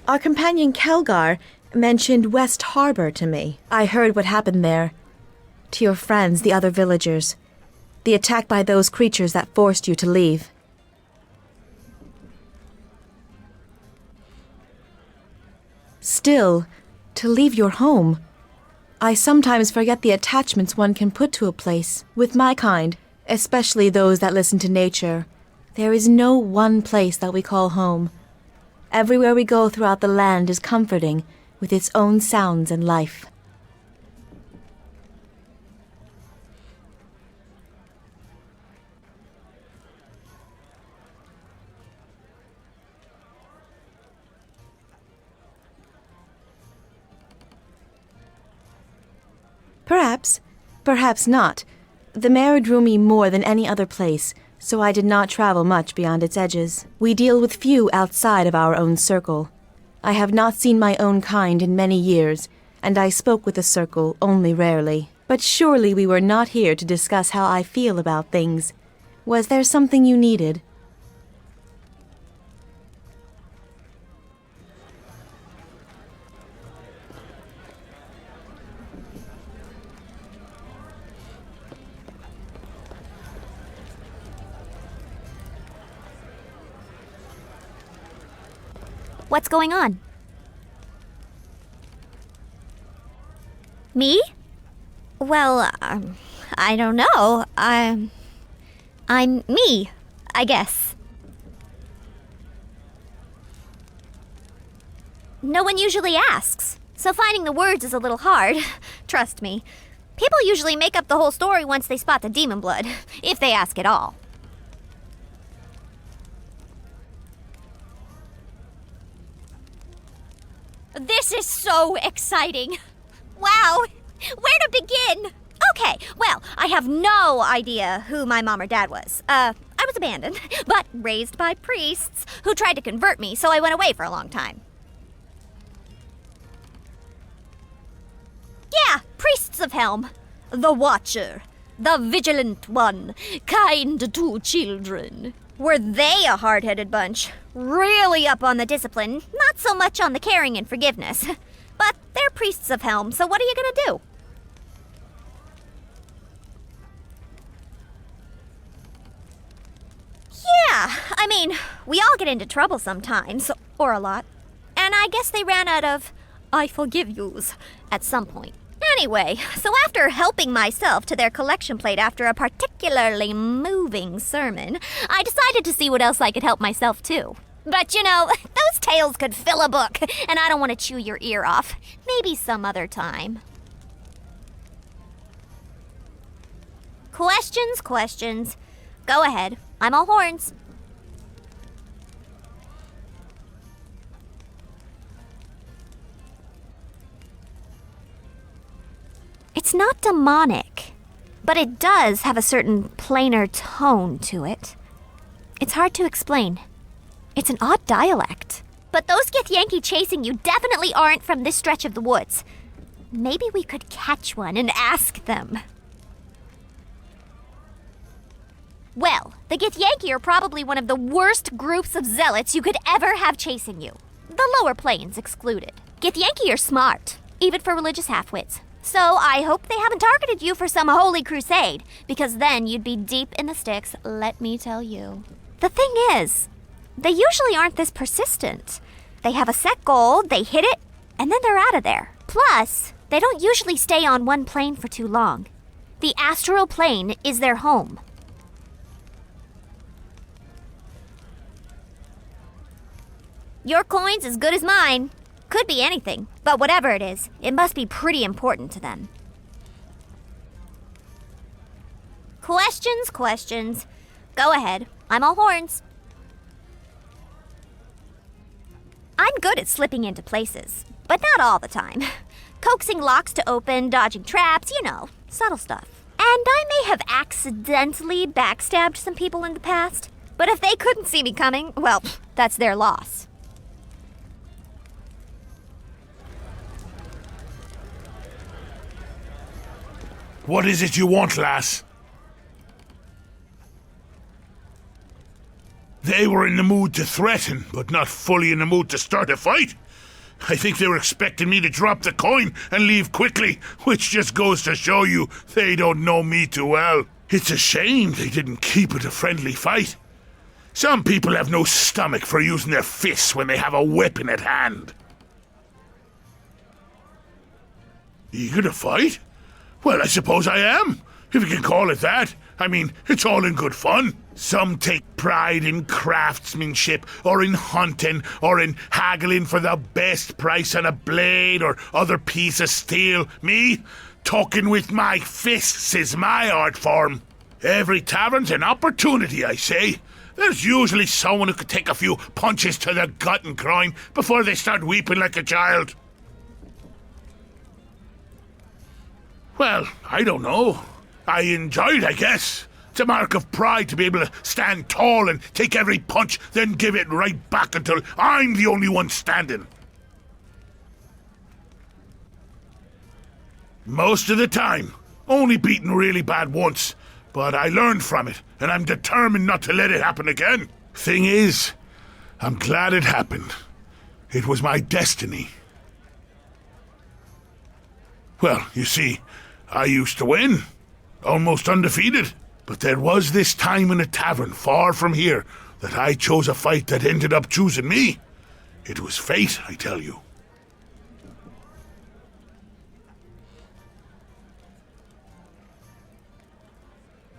Our companion Kelgar mentioned West Harbor to me. I heard what happened there. To your friends, the other villagers. The attack by those creatures that forced you to leave. Still, to leave your home. I sometimes forget the attachments one can put to a place. With my kind, especially those that listen to nature, there is no one place that we call home. Everywhere we go throughout the land is comforting, with its own sounds and life. Perhaps, perhaps not. The mare drew me more than any other place, so I did not travel much beyond its edges. We deal with few outside of our own circle. I have not seen my own kind in many years, and I spoke with the circle only rarely. But surely we were not here to discuss how I feel about things. Was there something you needed? What's going on? Me? Well, I don't know. I'm me, I guess. No one usually asks, so finding the words is a little hard. Trust me. People usually make up the whole story once they spot the demon blood, if they ask at all. This is so exciting. Wow, where to begin? Okay, well, I have no idea who my mom or dad was. I was abandoned, but raised by priests who tried to convert me, so I went away for a long time. Yeah, priests of Helm. The Watcher. The Vigilant One. Kind to children. Were they a hard-headed bunch? Really up on the discipline, not so much on the caring and forgiveness. But they're priests of Helm, so what are you gonna do? Yeah, I mean, we all get into trouble sometimes, or a lot. And I guess they ran out of I forgive yous at some point. Anyway, so after helping myself to their collection plate after a particularly moving sermon, I decided to see what else I could help myself to. But you know, those tales could fill a book, and I don't want to chew your ear off. Maybe some other time. Questions. Go ahead. I'm all horns. It's not demonic, but it does have a certain plainer tone to it. It's hard to explain. It's an odd dialect. But those Githyanki chasing you definitely aren't from this stretch of the woods. Maybe we could catch one and ask them. Well, the Githyanki are probably one of the worst groups of zealots you could ever have chasing you. The lower planes excluded. Githyanki are smart, even for religious halfwits. So I hope they haven't targeted you for some holy crusade, because then you'd be deep in the sticks, let me tell you. The thing is, they usually aren't this persistent. They have a set goal, they hit it, and then they're out of there. Plus, they don't usually stay on one plane for too long. The astral plane is their home. Your coin's as good as mine. Could be anything, but whatever it is, it must be pretty important to them. Questions. Go ahead. I'm all horns. I'm good at slipping into places, but not all the time. Coaxing locks to open, dodging traps, you know, subtle stuff. And I may have accidentally backstabbed some people in the past, but if they couldn't see me coming, well, that's their loss. What is it you want, lass? They were in the mood to threaten, but not fully in the mood to start a fight. I think they were expecting me to drop the coin and leave quickly, which just goes to show you they don't know me too well. It's a shame they didn't keep it a friendly fight. Some people have no stomach for using their fists when they have a weapon at hand. Eager to fight? Well, I suppose I am, if you can call it that. I mean, it's all in good fun. Some take pride in craftsmanship, or in hunting, or in haggling for the best price on a blade or other piece of steel. Me? Talking with my fists is my art form. Every tavern's an opportunity, I say. There's usually someone who could take a few punches to the gut and crying before they start weeping like a child. Well, I don't know. I enjoy it, I guess. It's a mark of pride to be able to stand tall and take every punch, then give it right back until I'm the only one standing. Most of the time. Only beaten really bad once. But I learned from it, and I'm determined not to let it happen again. Thing is, I'm glad it happened. It was my destiny. Well, you see, I used to win. Almost undefeated. But there was this time in a tavern far from here that I chose a fight that ended up choosing me. It was fate, I tell you.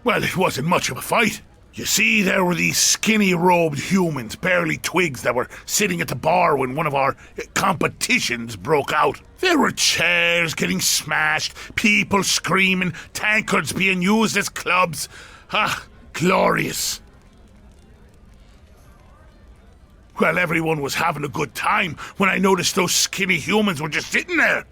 Well, it wasn't much of a fight. You see, there were these skinny-robed humans, barely twigs, that were sitting at the bar when one of our competitions broke out. There were chairs getting smashed, people screaming, tankards being used as clubs. Ah, glorious. Well, everyone was having a good time when I noticed those skinny humans were just sitting there,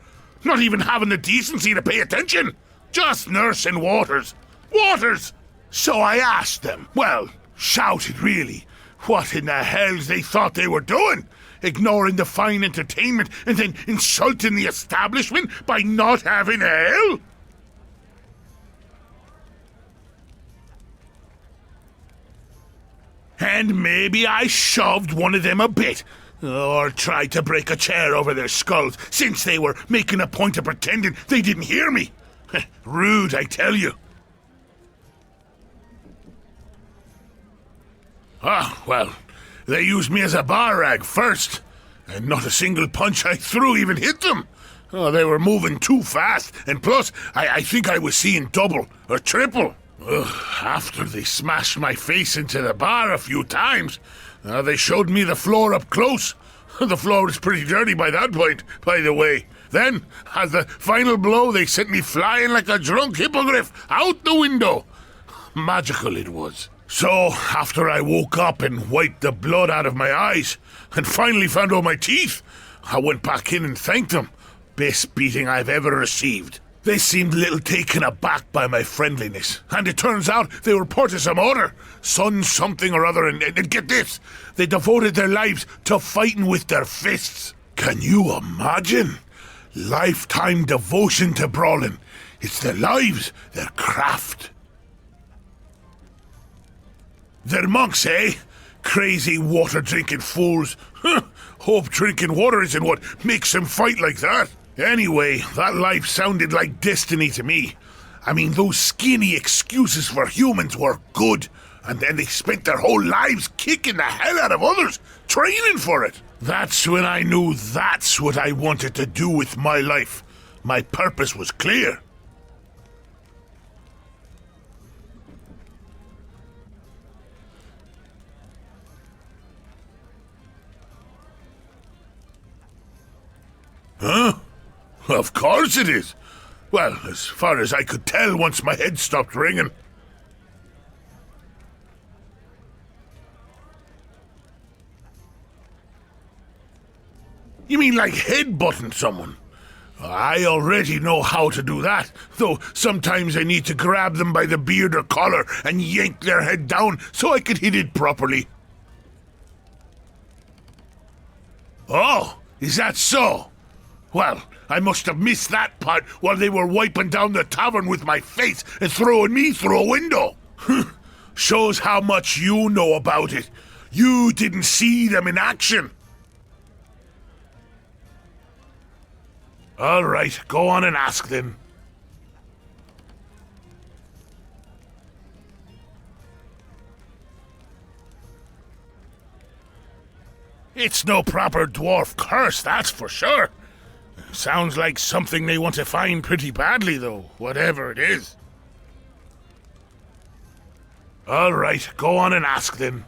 not even having the decency to pay attention, just nursing waters. Waters! So I asked them, well, shouted really, what in the hells they thought they were doing, ignoring the fine entertainment and then insulting the establishment by not having ale? And maybe I shoved one of them a bit, or tried to break a chair over their skulls, since they were making a point of pretending they didn't hear me. Rude, I tell you. Ah, well, they used me as a bar rag first, and not a single punch I threw even hit them. Oh, they were moving too fast, and plus, I think I was seeing double or triple. After they smashed my face into the bar a few times, they showed me the floor up close. The floor was pretty dirty by that point, by the way. Then, as the final blow, they sent me flying like a drunk hippogriff out the window. Magical it was. So, after I woke up and wiped the blood out of my eyes, and finally found all my teeth, I went back in and thanked them. Best beating I've ever received. They seemed a little taken aback by my friendliness, and it turns out they were part of some order, son something or other, and get this, they devoted their lives to fighting with their fists. Can you imagine? Lifetime devotion to brawling. It's their lives, their craft. They're monks, eh? Crazy water-drinking fools. Hope drinking water isn't what makes them fight like that. Anyway, that life sounded like destiny to me. I mean, those skinny excuses for humans were good, and then they spent their whole lives kicking the hell out of others, training for it. That's when I knew that's what I wanted to do with my life. My purpose was clear. Huh? Of course it is. Well, as far as I could tell once my head stopped ringing. You mean like headbutting someone? I already know how to do that, though sometimes I need to grab them by the beard or collar and yank their head down so I could hit it properly. Oh, is that so? Well, I must have missed that part while they were wiping down the tavern with my face and throwing me through a window. Shows how much you know about it. You didn't see them in action. All right, go on and ask them. It's no proper dwarf curse, that's for sure. Sounds like something they want to find pretty badly, though, whatever it is. All right, go on and ask them.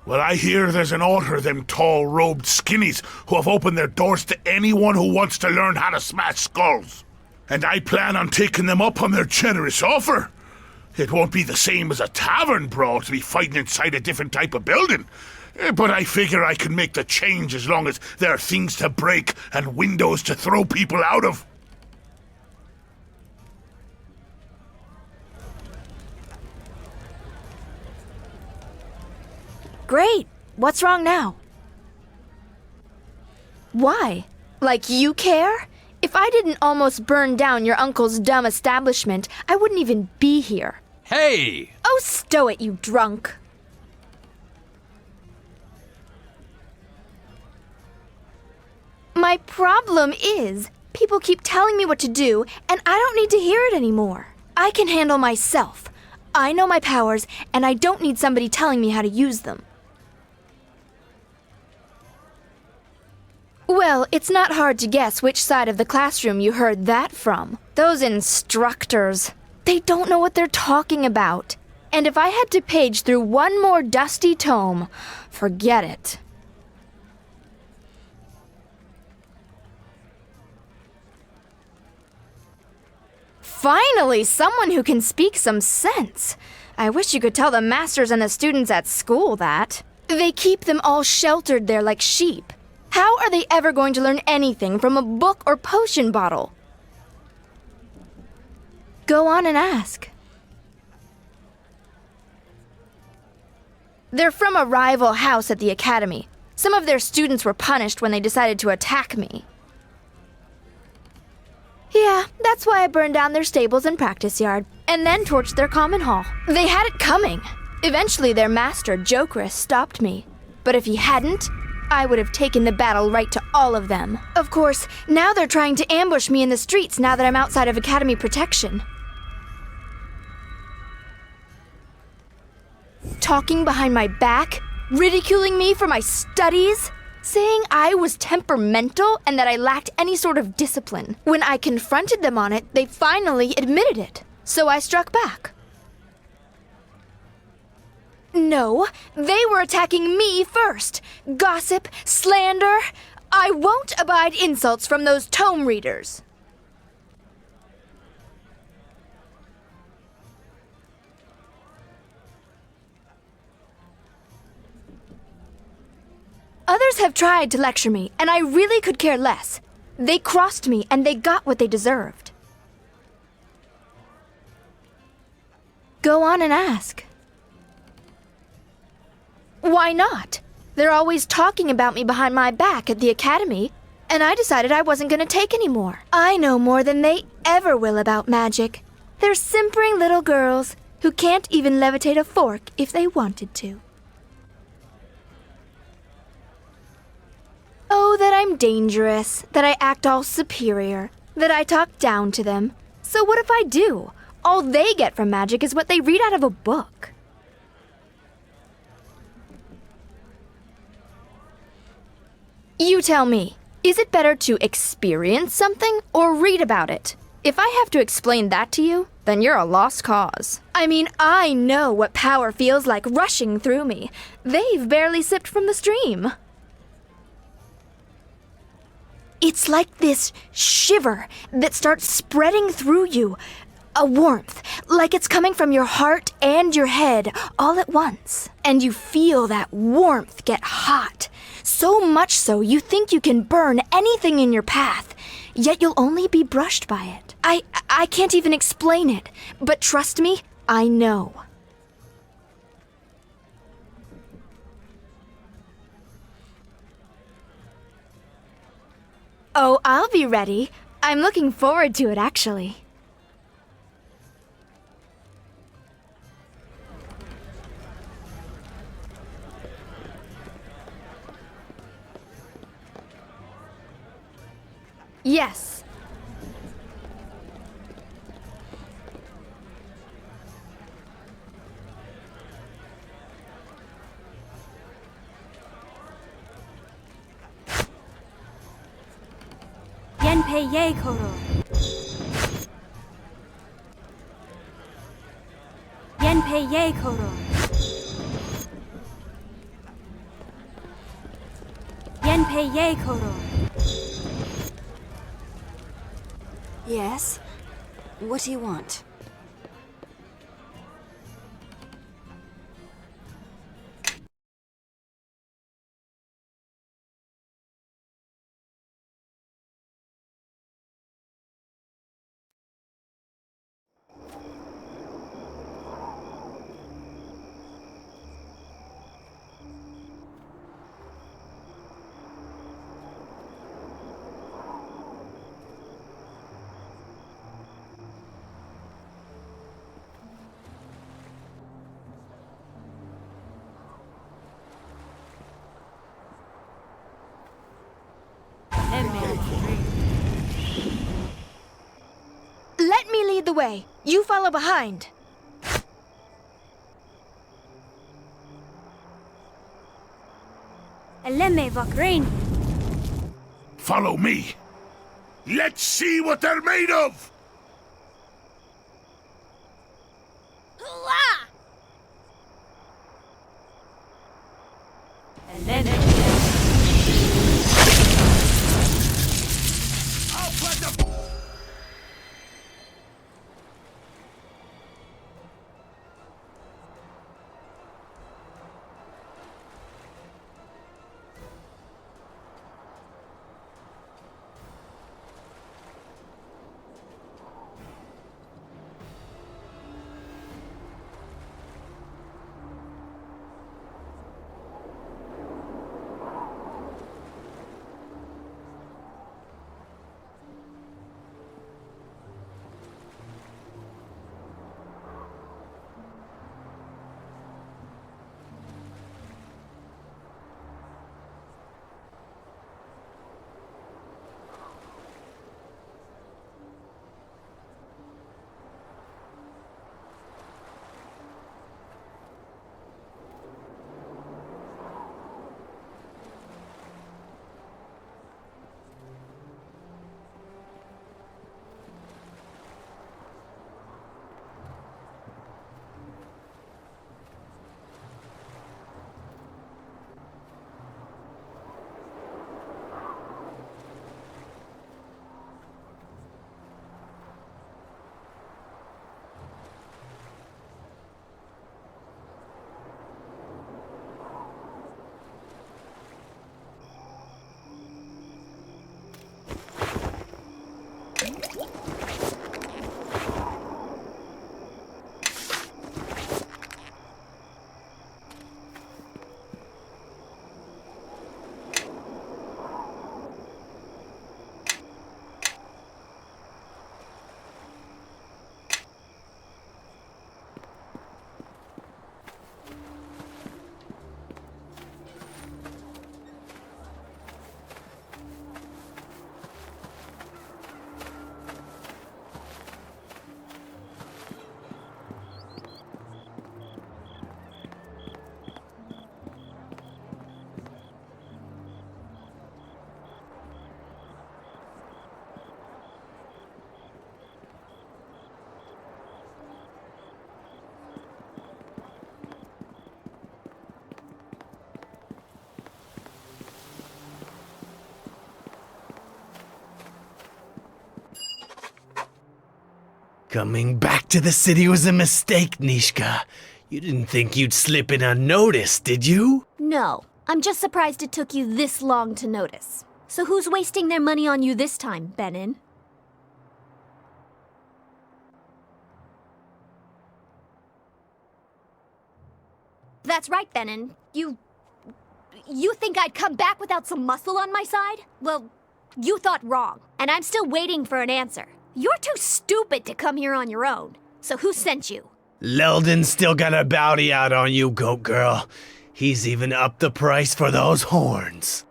Well, I hear there's an altar of them tall-robed skinnies who have opened their doors to anyone who wants to learn how to smash skulls. And I plan on taking them up on their generous offer. It won't be the same as a tavern brawl to be fighting inside a different type of building. But I figure I can make the change as long as there are things to break and windows to throw people out of. Great. What's wrong now? Why? Like you care? If I didn't almost burn down your uncle's dumb establishment, I wouldn't even be here. Hey! Oh, stow it, you drunk. My problem is, people keep telling me what to do, and I don't need to hear it anymore. I can handle myself. I know my powers, and I don't need somebody telling me how to use them. Well, it's not hard to guess which side of the classroom you heard that from. Those instructors. They don't know what they're talking about. And if I had to page through one more dusty tome, forget it. Finally, someone who can speak some sense. I wish you could tell the masters and the students at school that. They keep them all sheltered there like sheep. How are they ever going to learn anything from a book or potion bottle? Go on and ask. They're from a rival house at the academy. Some of their students were punished when they decided to attack me. Yeah, that's why I burned down their stables and practice yard, and then torched their common hall. They had it coming. Eventually their master, Jokerus, stopped me. But if he hadn't, I would have taken the battle right to all of them. Of course, now they're trying to ambush me in the streets now that I'm outside of academy protection. Talking behind my back, ridiculing me for my studies, saying I was temperamental and that I lacked any sort of discipline. When I confronted them on it, they finally admitted it. So I struck back. No, they were attacking me first. Gossip, slander. I won't abide insults from those tome readers. Others have tried to lecture me, and I really could care less. They crossed me, and they got what they deserved. Go on and ask. Why not? They're always talking about me behind my back at the academy, and I decided I wasn't going to take any more. I know more than they ever will about magic. They're simpering little girls who can't even levitate a fork if they wanted to. Oh, that I'm dangerous, that I act all superior, that I talk down to them. So what if I do? All they get from magic is what they read out of a book. You tell me, is it better to experience something or read about it? If I have to explain that to you, then you're a lost cause. I mean, I know what power feels like rushing through me. They've barely sipped from the stream. It's like this shiver that starts spreading through you. A warmth, like it's coming from your heart and your head all at once. And you feel that warmth get hot. So much so you think you can burn anything in your path, yet you'll only be brushed by it. I can't even explain it, but trust me, I know. Oh, I'll be ready. I'm looking forward to it, actually. Yes. Yenpei ye koro. Yenpei ye koro. Yenpei ye koro. Yes? What do you want? Let me lead the way. You follow behind. Eleme vakrein. Follow me. Let's see what they're made of! I'll put them... Coming back to the city was a mistake, Nishka. You didn't think you'd slip in unnoticed, did you? No, I'm just surprised it took you this long to notice. So who's wasting their money on you this time, Benin? That's right, Benin. You think I'd come back without some muscle on my side? Well, you thought wrong, and I'm still waiting for an answer. You're too stupid to come here on your own. So who sent you? Leldon's still got a bounty out on you, goat girl. He's even upped the price for those horns.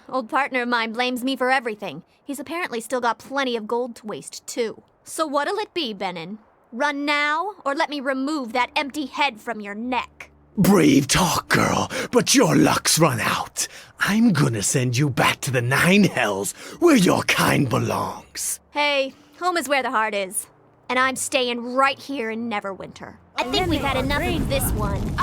Old partner of mine blames me for everything. He's apparently still got plenty of gold to waste, too. So what'll it be, Benin? Run now, or let me remove that empty head from your neck? Brave talk, girl, but your luck's run out. I'm gonna send you back to the Nine Hells, where your kind belongs. Hey, home is where the heart is. And I'm staying right here in Neverwinter. I think we've had enough of this one.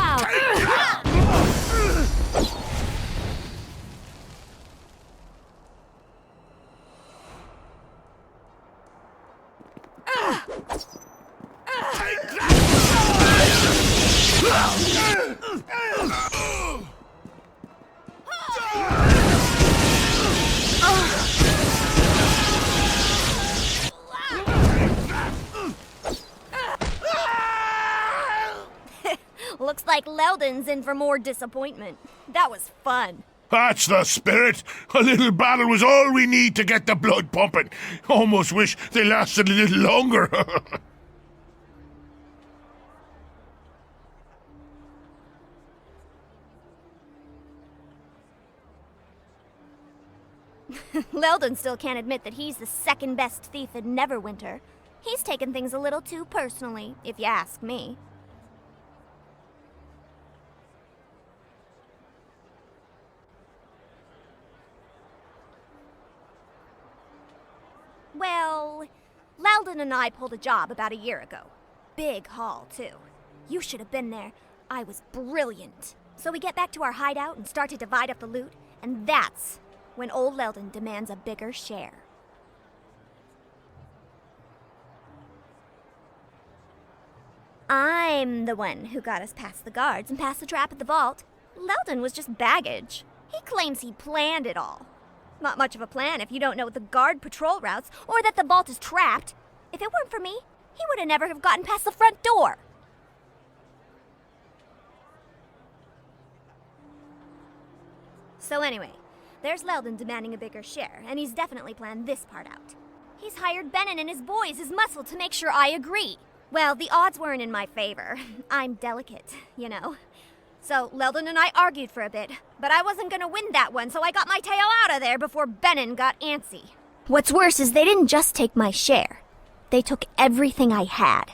Looks like Leldon's in for more disappointment. That was fun. That's the spirit. A little battle was all we need to get the blood pumping. Almost wish they lasted a little longer. Leldon still can't admit that he's the second best thief in Neverwinter. He's taken things a little too personally, if you ask me. Well, Leldon and I pulled a job about a year ago. Big haul, too. You should have been there. I was brilliant. So we get back to our hideout and start to divide up the loot, and that's when old Leldon demands a bigger share. I'm the one who got us past the guards and past the trap at the vault. Leldon was just baggage. He claims he planned it all. Not much of a plan if you don't know the guard patrol routes or that the vault is trapped. If it weren't for me, he would have never have gotten past the front door. So anyway, there's Leldon demanding a bigger share, and he's definitely planned this part out. He's hired Benin and his boys as muscle to make sure I agree. Well, the odds weren't in my favor. I'm delicate, you know. So Leldon and I argued for a bit, but I wasn't gonna win that one, so I got my tail out of there before Benin got antsy. What's worse is they didn't just take my share. They took everything I had.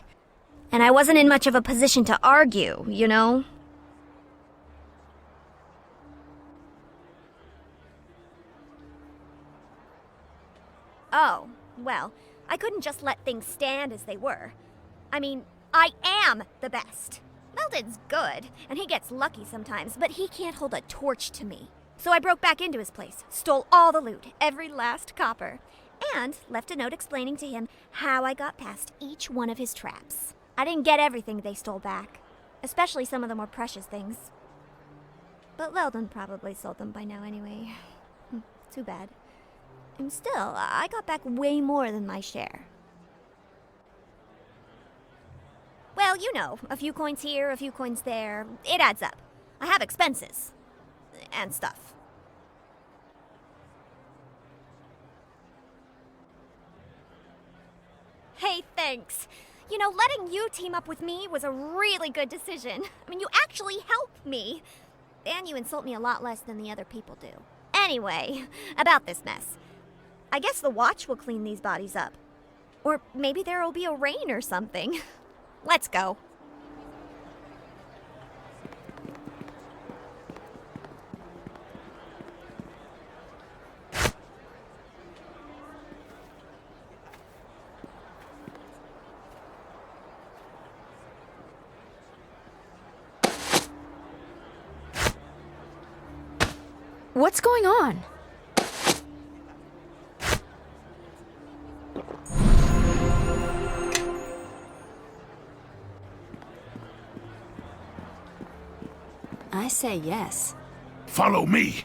And I wasn't in much of a position to argue, you know? Oh, well, I couldn't just let things stand as they were. I mean, I am the best. Leldon's good, and he gets lucky sometimes, but he can't hold a torch to me. So I broke back into his place, stole all the loot, every last copper, and left a note explaining to him how I got past each one of his traps. I didn't get everything they stole back, especially some of the more precious things. But Leldon probably sold them by now anyway. Too bad. And still, I got back way more than my share. Well, you know, a few coins here, a few coins there. It adds up. I have expenses. And stuff. Hey, thanks. You know, letting you team up with me was a really good decision. I mean, you actually helped me. And you insult me a lot less than the other people do. Anyway, about this mess. I guess the watch will clean these bodies up. Or maybe there will be a rain or something. Let's go. What's going on? I say yes. Follow me.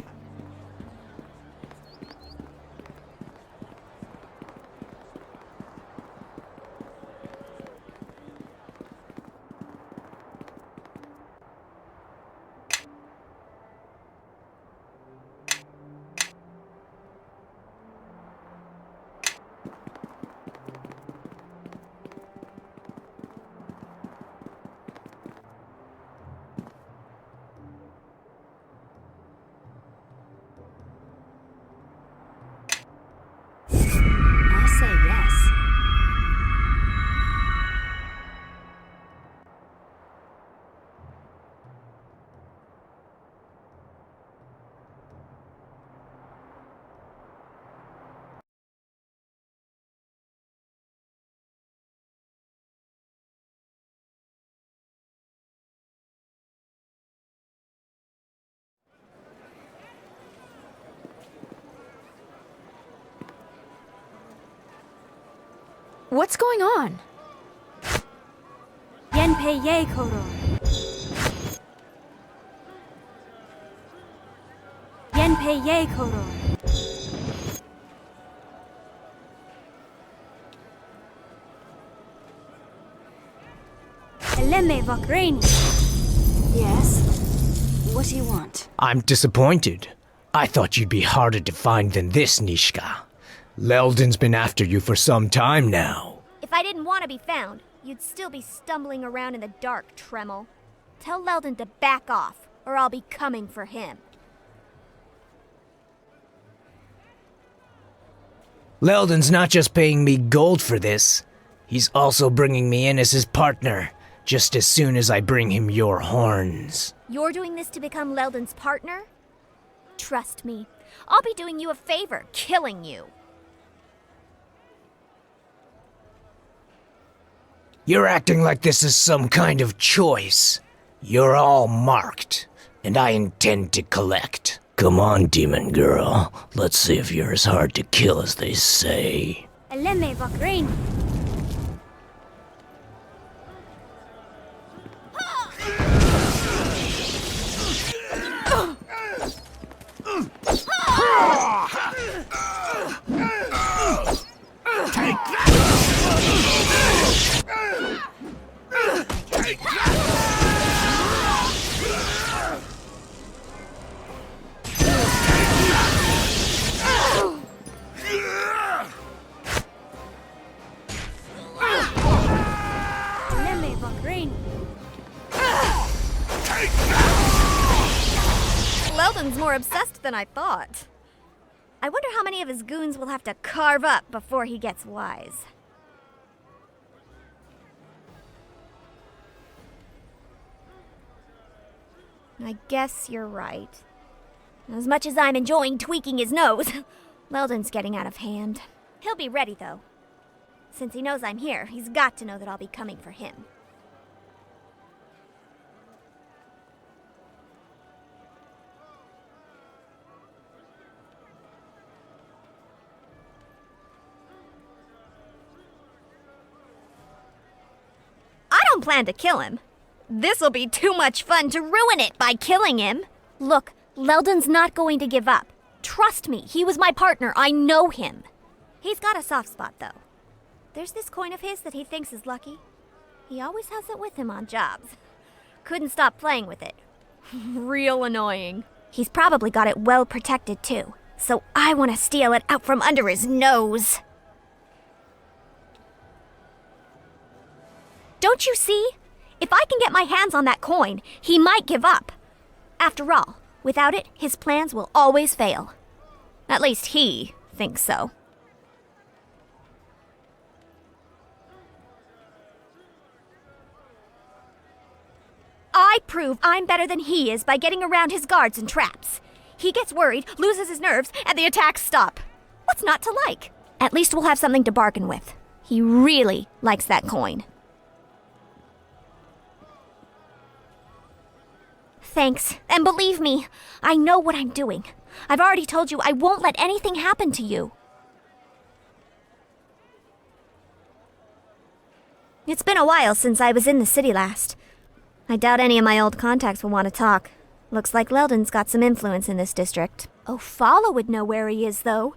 What's going on? Yenpei ye koro. Yenpei ye koro. Eleme vakraini. Yes? What do you want? I'm disappointed. I thought you'd be harder to find than this, Nishka. Leldon's been after you for some time now. If I didn't want to be found, you'd still be stumbling around in the dark, Tremel. Tell Leldon to back off, or I'll be coming for him. Leldon's not just paying me gold for this. He's also bringing me in as his partner, just as soon as I bring him your horns. You're doing this to become Leldon's partner? Trust me, I'll be doing you a favor, killing you. You're acting like this is some kind of choice. You're all marked, and I intend to collect. Come on, demon girl. Let's see if you're as hard to kill as they say. Eleme vakraini. Eleme vakraini. Leldon's more obsessed than I thought. I wonder how many of his goons will have to carve up before he gets wise. I guess you're right. As much as I'm enjoying tweaking his nose, Leldon's getting out of hand. He'll be ready, though. Since he knows I'm here, he's got to know that I'll be coming for him. I don't plan to kill him. This'll be too much fun to ruin it by killing him. Look, Leldon's not going to give up. Trust me, he was my partner. I know him. He's got a soft spot, though. There's this coin of his that he thinks is lucky. He always has it with him on jobs. Couldn't stop playing with it. Real annoying. He's probably got it well protected, too. So I want to steal it out from under his nose. Don't you see? If I can get my hands on that coin, he might give up. After all, without it, his plans will always fail. At least he thinks so. I prove I'm better than he is by getting around his guards and traps. He gets worried, loses his nerves, and the attacks stop. What's not to like? At least we'll have something to bargain with. He really likes that coin. Thanks. And believe me, I know what I'm doing. I've already told you I won't let anything happen to you. It's been a while since I was in the city last. I doubt any of my old contacts will want to talk. Looks like Leldon's got some influence in this district. Oh, Fala would know where he is, though.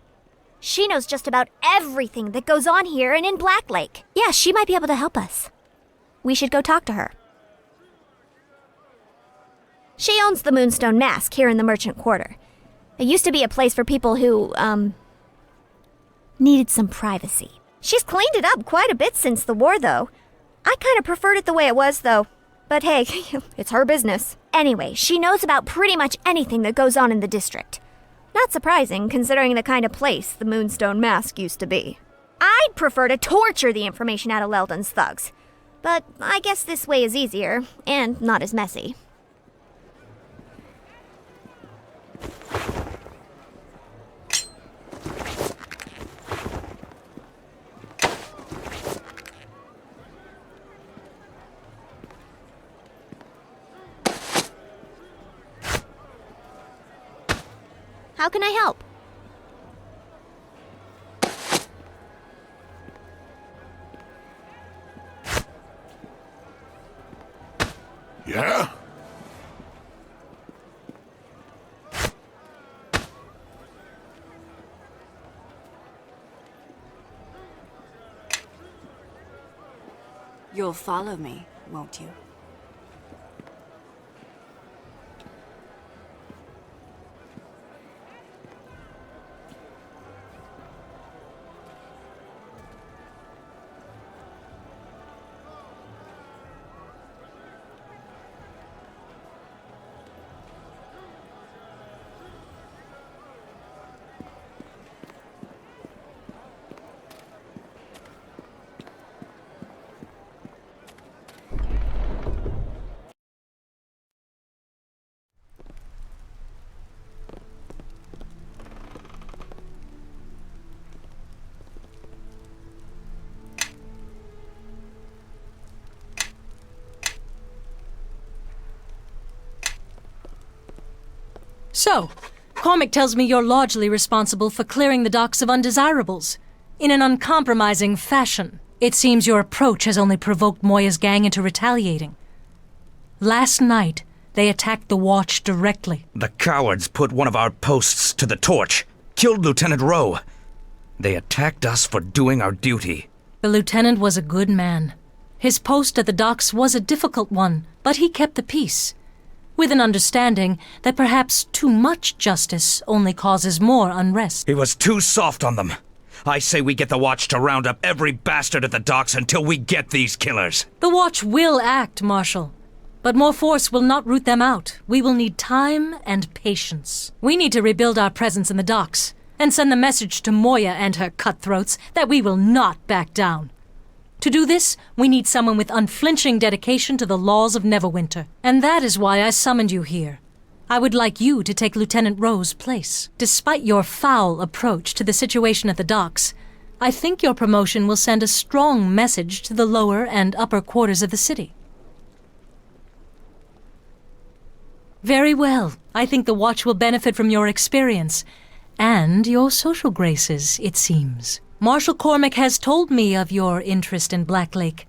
She knows just about everything that goes on here and in Black Lake. Yeah, she might be able to help us. We should go talk to her. She owns the Moonstone Mask here in the Merchant Quarter. It used to be a place for people who, needed some privacy. She's cleaned it up quite a bit since the war, though. I kind of preferred it the way it was, though. But hey, it's her business. Anyway, she knows about pretty much anything that goes on in the district. Not surprising, considering the kind of place the Moonstone Mask used to be. I'd prefer to torture the information out of Leldon's thugs. But I guess this way is easier, and not as messy. How can I help? Yeah? You'll follow me, won't you? So, Cormac tells me you're largely responsible for clearing the docks of undesirables, in an uncompromising fashion. It seems your approach has only provoked Moya's gang into retaliating. Last night, they attacked the Watch directly. The cowards put one of our posts to the torch, killed Lieutenant Rowe. They attacked us for doing our duty. The lieutenant was a good man. His post at the docks was a difficult one, but he kept the peace, with an understanding that perhaps too much justice only causes more unrest. He was too soft on them. I say we get the Watch to round up every bastard at the docks until we get these killers. The Watch will act, Marshal, but more force will not root them out. We will need time and patience. We need to rebuild our presence in the docks and send the message to Moya and her cutthroats that we will not back down. To do this, we need someone with unflinching dedication to the laws of Neverwinter. And that is why I summoned you here. I would like you to take Lieutenant Rowe's place. Despite your foul approach to the situation at the docks, I think your promotion will send a strong message to the lower and upper quarters of the city. Very well. I think the Watch will benefit from your experience, and your social graces, it seems. Marshal Cormac has told me of your interest in Black Lake.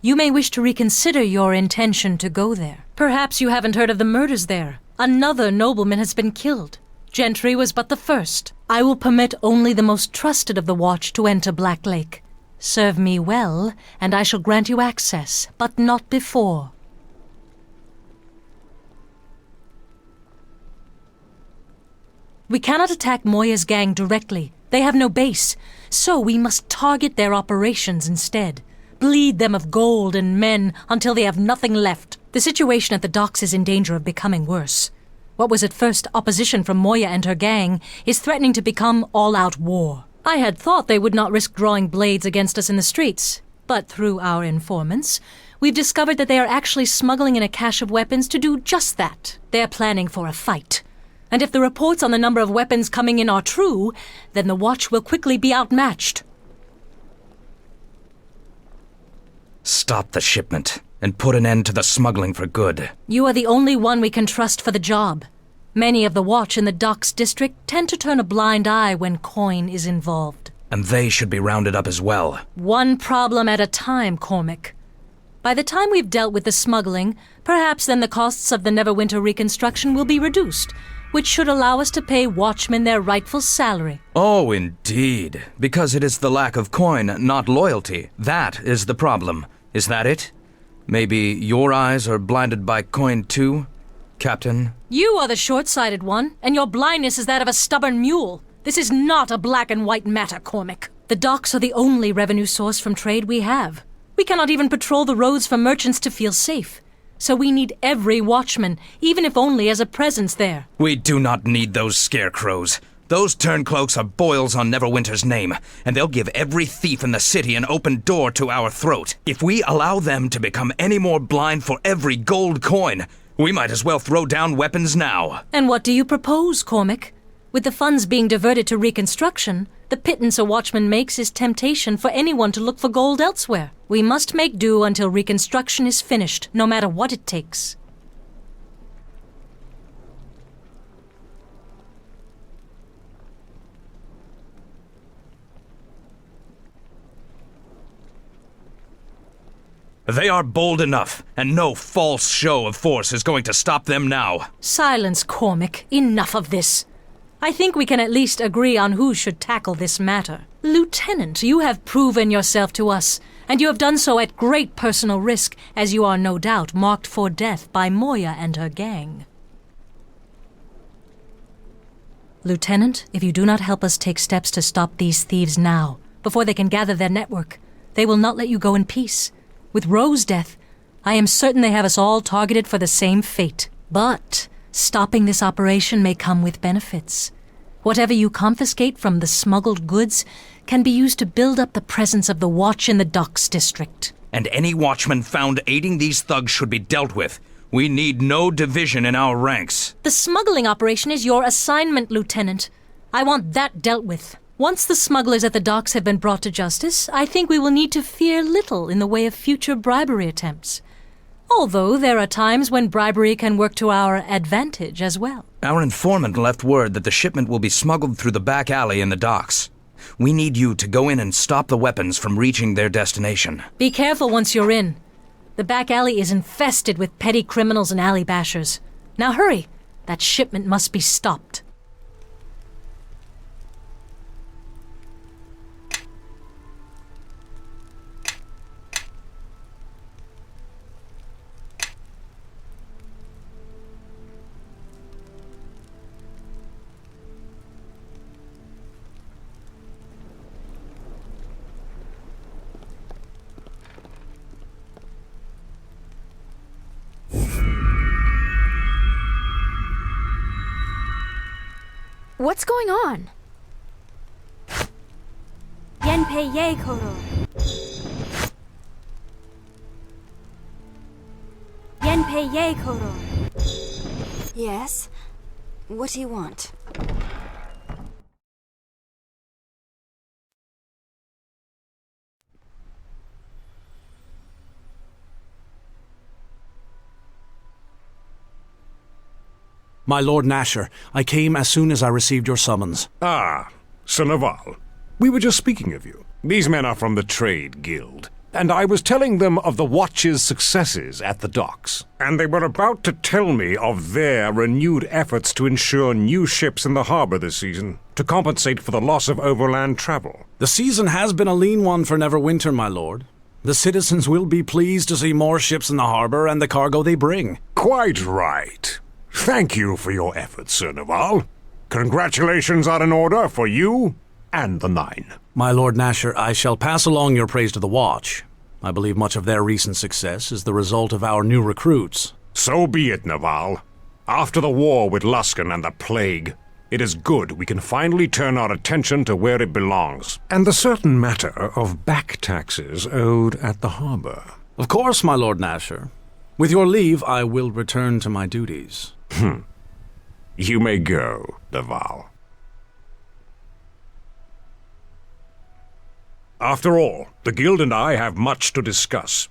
You may wish to reconsider your intention to go there. Perhaps you haven't heard of the murders there. Another nobleman has been killed. Gentry was but the first. I will permit only the most trusted of the Watch to enter Black Lake. Serve me well, and I shall grant you access, but not before. We cannot attack Moya's gang directly. They have no base, so we must target their operations instead. Bleed them of gold and men until they have nothing left. The situation at the docks is in danger of becoming worse. What was at first opposition from Moya and her gang is threatening to become all-out war. I had thought they would not risk drawing blades against us in the streets, but through our informants, we've discovered that they are actually smuggling in a cache of weapons to do just that. They're planning for a fight. And if the reports on the number of weapons coming in are true, then the Watch will quickly be outmatched. Stop the shipment, and put an end to the smuggling for good. You are the only one we can trust for the job. Many of the Watch in the docks district tend to turn a blind eye when coin is involved. And they should be rounded up as well. One problem at a time, Cormac. By the time we've dealt with the smuggling, perhaps then the costs of the Neverwinter reconstruction will be reduced, which should allow us to pay watchmen their rightful salary. Oh, indeed. Because it is the lack of coin, not loyalty. That is the problem. Is that it? Maybe your eyes are blinded by coin too, Captain? You are the short-sighted one, and your blindness is that of a stubborn mule. This is not a black and white matter, Cormac. The docks are the only revenue source from trade we have. We cannot even patrol the roads for merchants to feel safe. So we need every watchman, even if only as a presence there. We do not need those scarecrows. Those turncloaks are boils on Neverwinter's name, and they'll give every thief in the city an open door to our throat. If we allow them to become any more blind for every gold coin, we might as well throw down weapons now. And what do you propose, Cormac? With the funds being diverted to reconstruction, the pittance a watchman makes is temptation for anyone to look for gold elsewhere. We must make do until reconstruction is finished, no matter what it takes. They are bold enough, and no false show of force is going to stop them now. Silence, Cormac. Enough of this. I think we can at least agree on who should tackle this matter. Lieutenant, you have proven yourself to us, and you have done so at great personal risk, as you are no doubt marked for death by Moya and her gang. Lieutenant, if you do not help us take steps to stop these thieves now, before they can gather their network, they will not let you go in peace. With Ro's death, I am certain they have us all targeted for the same fate. But stopping this operation may come with benefits. Whatever you confiscate from the smuggled goods can be used to build up the presence of the Watch in the Docks district. And any watchman found aiding these thugs should be dealt with. We need no division in our ranks. The smuggling operation is your assignment, Lieutenant. I want that dealt with. Once the smugglers at the docks have been brought to justice, I think we will need to fear little in the way of future bribery attempts. Although there are times when bribery can work to our advantage as well. Our informant left word that the shipment will be smuggled through the back alley in the docks. We need you to go in and stop the weapons from reaching their destination. Be careful once you're in. The back alley is infested with petty criminals and alley bashers. Now hurry! That shipment must be stopped. What's going on? Yenpei ye koro. Yenpei ye koro. Yes? What do you want? My Lord Nasher, I came as soon as I received your summons. Ah, Sir Naval. We were just speaking of you. These men are from the Trade Guild, and I was telling them of the Watch's successes at the docks. And they were about to tell me of their renewed efforts to ensure new ships in the harbor this season, to compensate for the loss of overland travel. The season has been a lean one for Neverwinter, my lord. The citizens will be pleased to see more ships in the harbor and the cargo they bring. Quite right. Thank you for your efforts, Sir Naval. Congratulations are in order for you and the Nine. My Lord Nasher, I shall pass along your praise to the Watch. I believe much of their recent success is the result of our new recruits. So be it, Naval. After the war with Luskan and the Plague, it is good we can finally turn our attention to where it belongs, and the certain matter of back taxes owed at the harbor. Of course, my Lord Nasher. With your leave, I will return to my duties. You may go, Naval. After all, the Guild and I have much to discuss.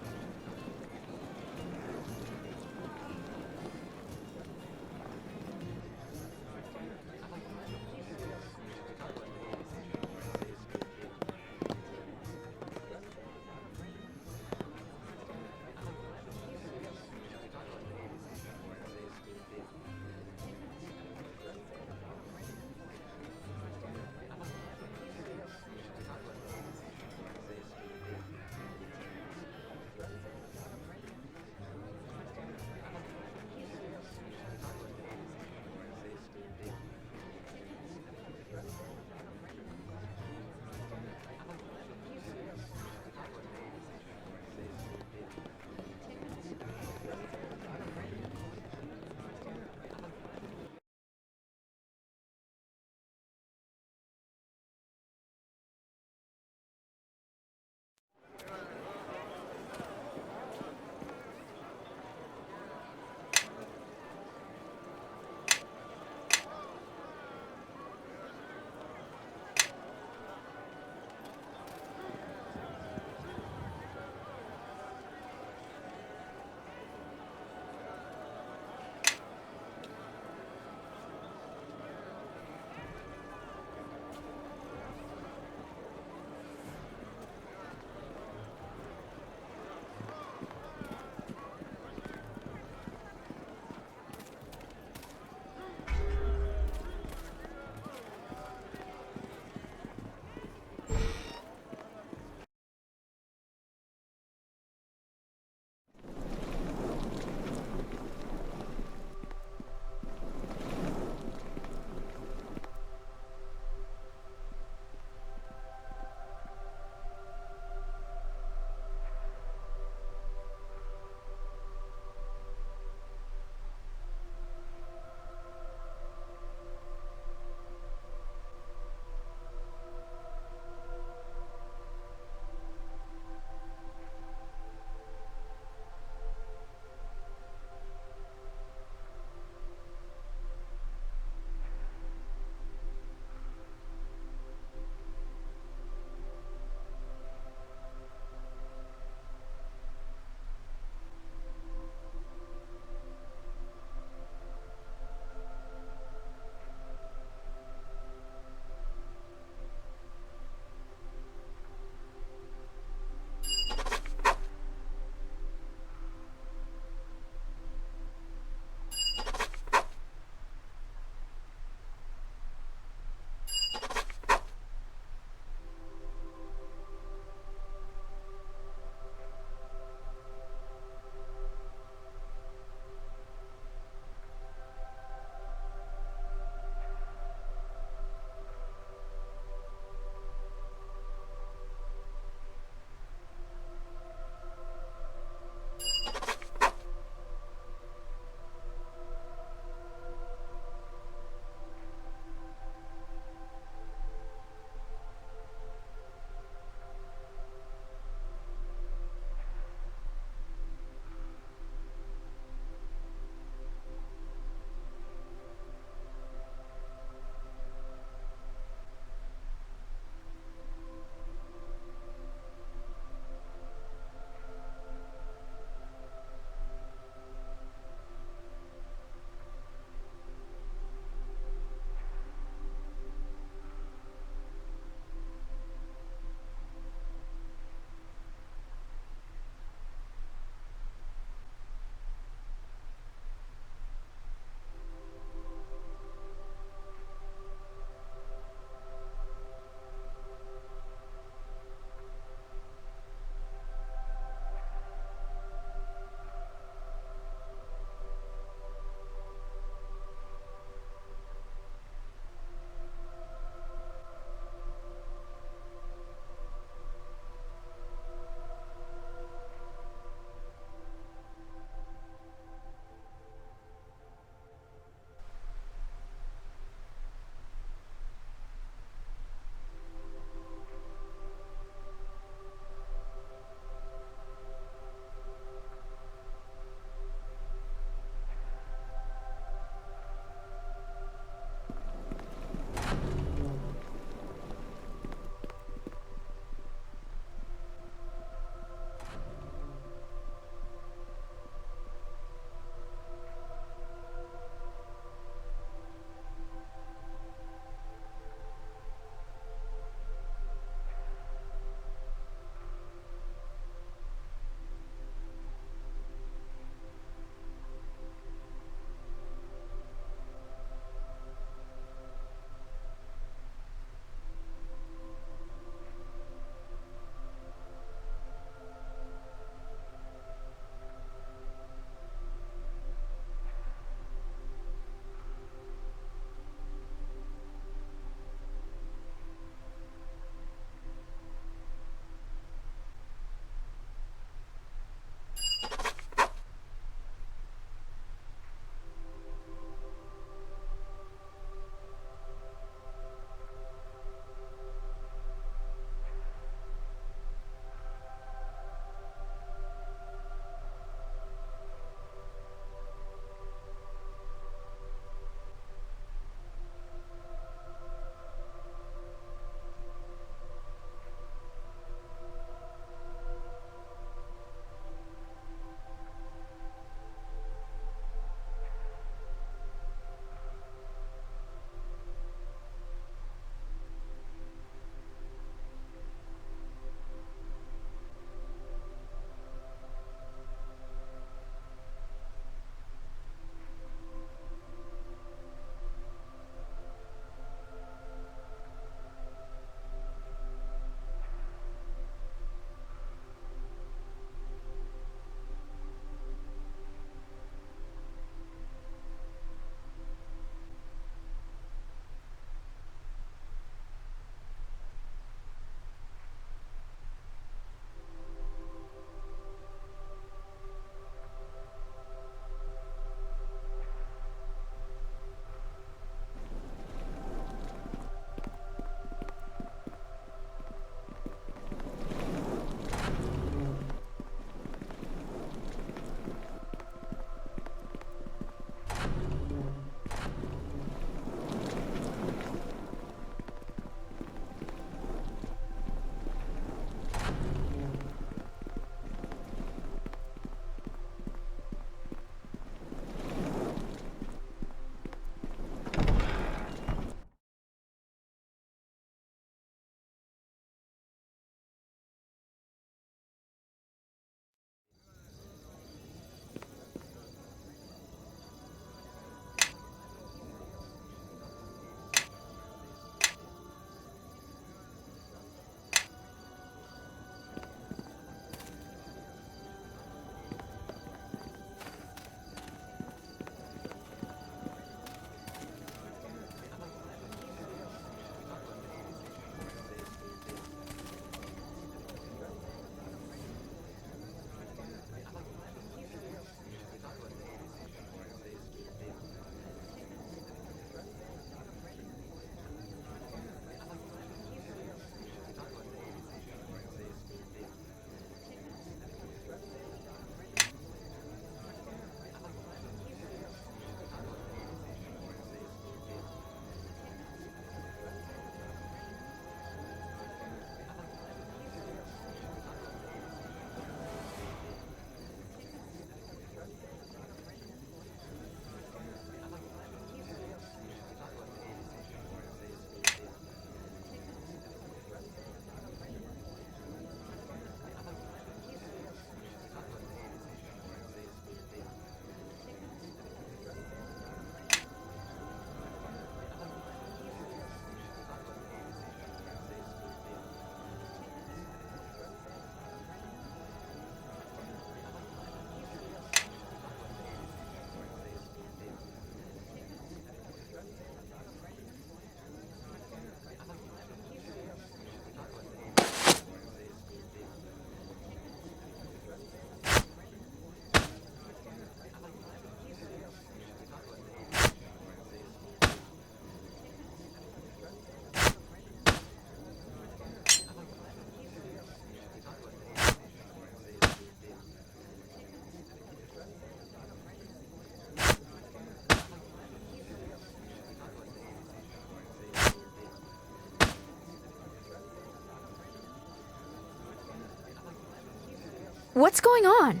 What's going on?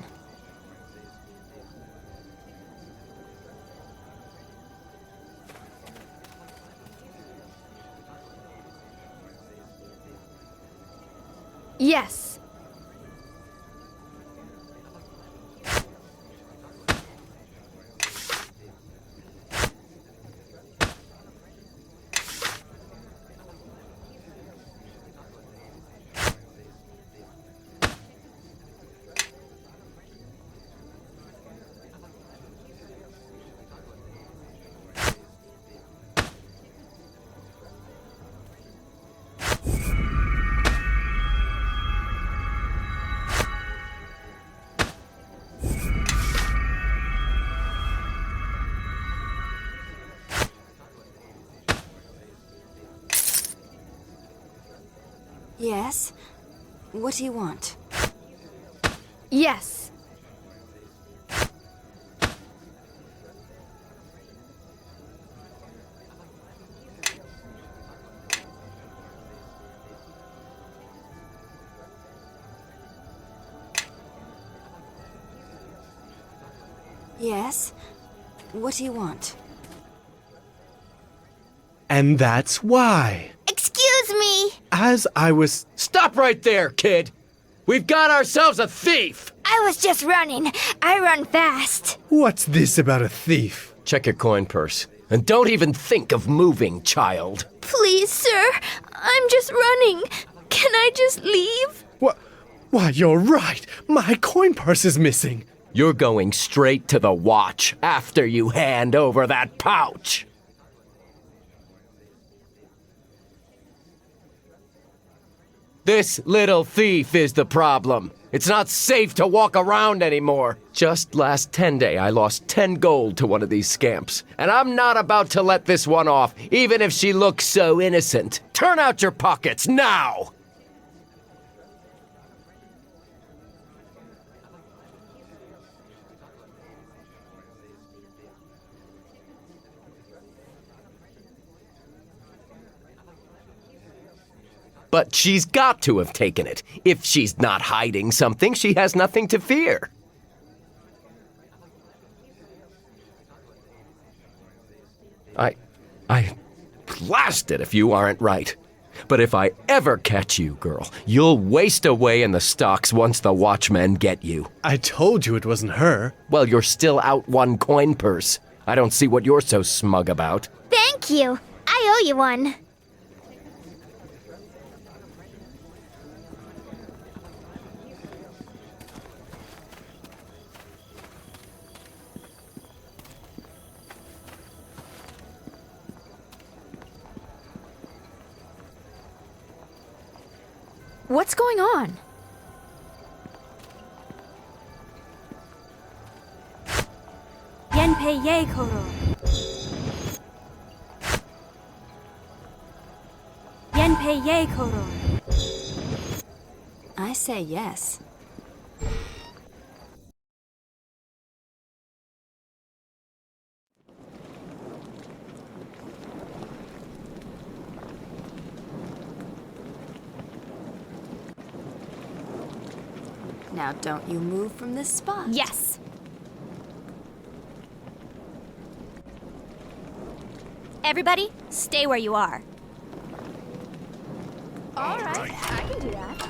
Yes. Yes? What do you want? Yes. Yes? What do you want? And that's why. Excuse me! As I was... Stop right there, kid! We've got ourselves a thief! I was just running. I run fast. What's this about a thief? Check your coin purse. And don't even think of moving, child. Please, sir. I'm just running. Can I just leave? What? Why, you're right. My coin purse is missing. You're going straight to the watch after you hand over that pouch. This little thief is the problem. It's not safe to walk around anymore. Just last 10 day, I lost 10 gold to one of these scamps. And I'm not about to let this one off, even if she looks so innocent. Turn out your pockets now! But she's got to have taken it. If she's not hiding something, she has nothing to fear. I blast it if you aren't right. But if I ever catch you, girl, you'll waste away in the stocks once the watchmen get you. I told you it wasn't her. Well, you're still out one coin purse. I don't see what you're so smug about. Thank you. I owe you one. What's going on? Yenpei ye koro. Yenpei ye koro. I say yes. Now don't you move from this spot. Yes. Everybody, stay where you are. All right, I can do that.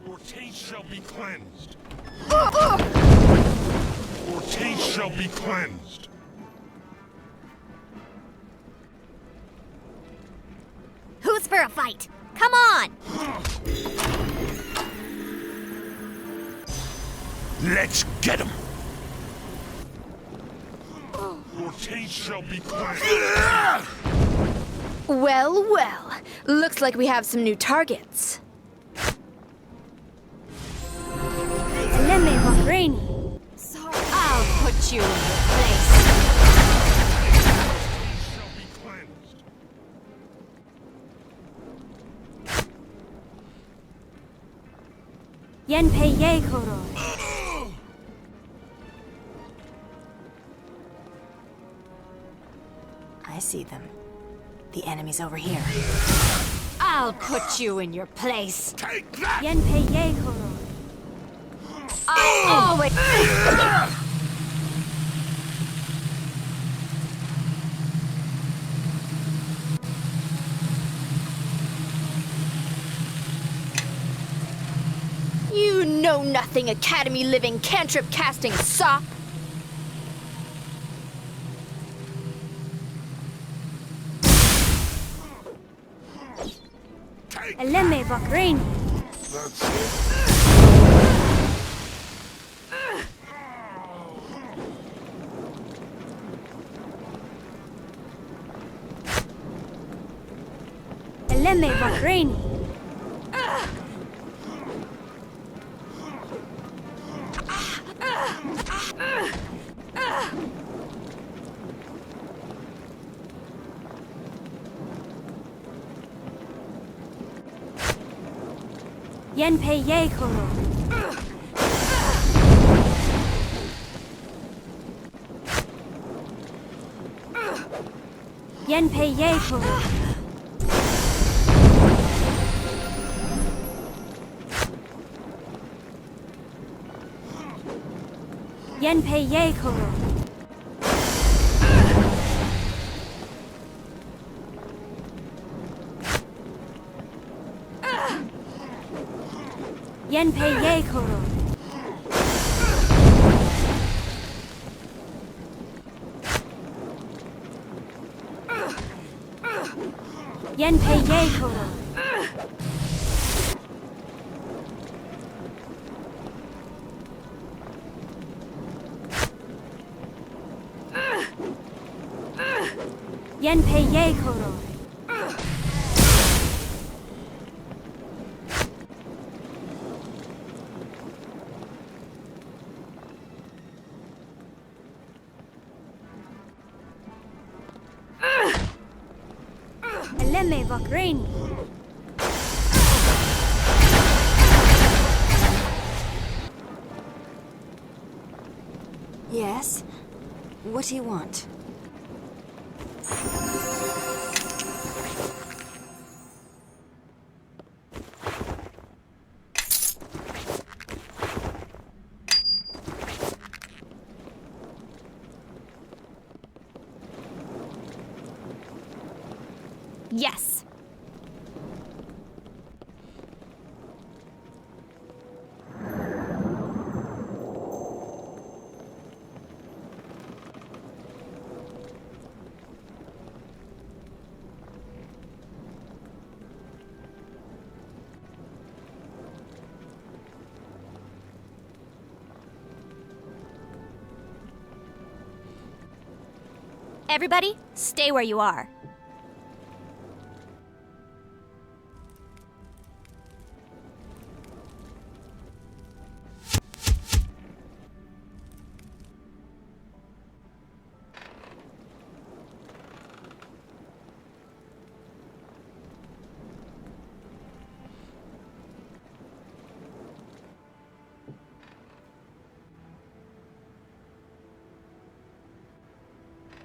Your taste shall be cleansed. Your taste shall be cleansed. Who's for a fight? Come on! Let's get him. Your taste shall be cleansed. Well, well. Looks like we have some new targets. Lemme Bahraini. I'll put you in your place. Yenpei ye koro. I see them. The enemy's over here. I'll put you in your place. Take that! Yenpei ye koro. I'll always... You know-nothing academy-living, cantrip-casting sop! Eleme vakreni. That's it. Eleme vakreni. Yenpei ye koro. Yenpei ye koro. Yenpei ye koro. Yenpei ye koro. Yenpei ye koro. Yenpei ye koro. Eleme vakreni. Yes? What do you want? Yes. Everybody, stay where you are.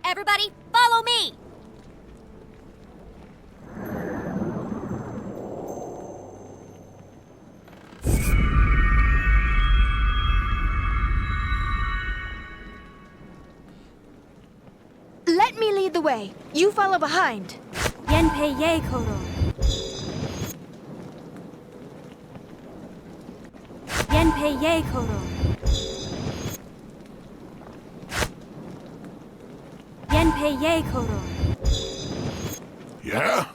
Everybody, follow me! Let me lead the way. You follow behind. Yenpei ye koro. Yenpei ye koro. Yenpei ye koro. Yeah?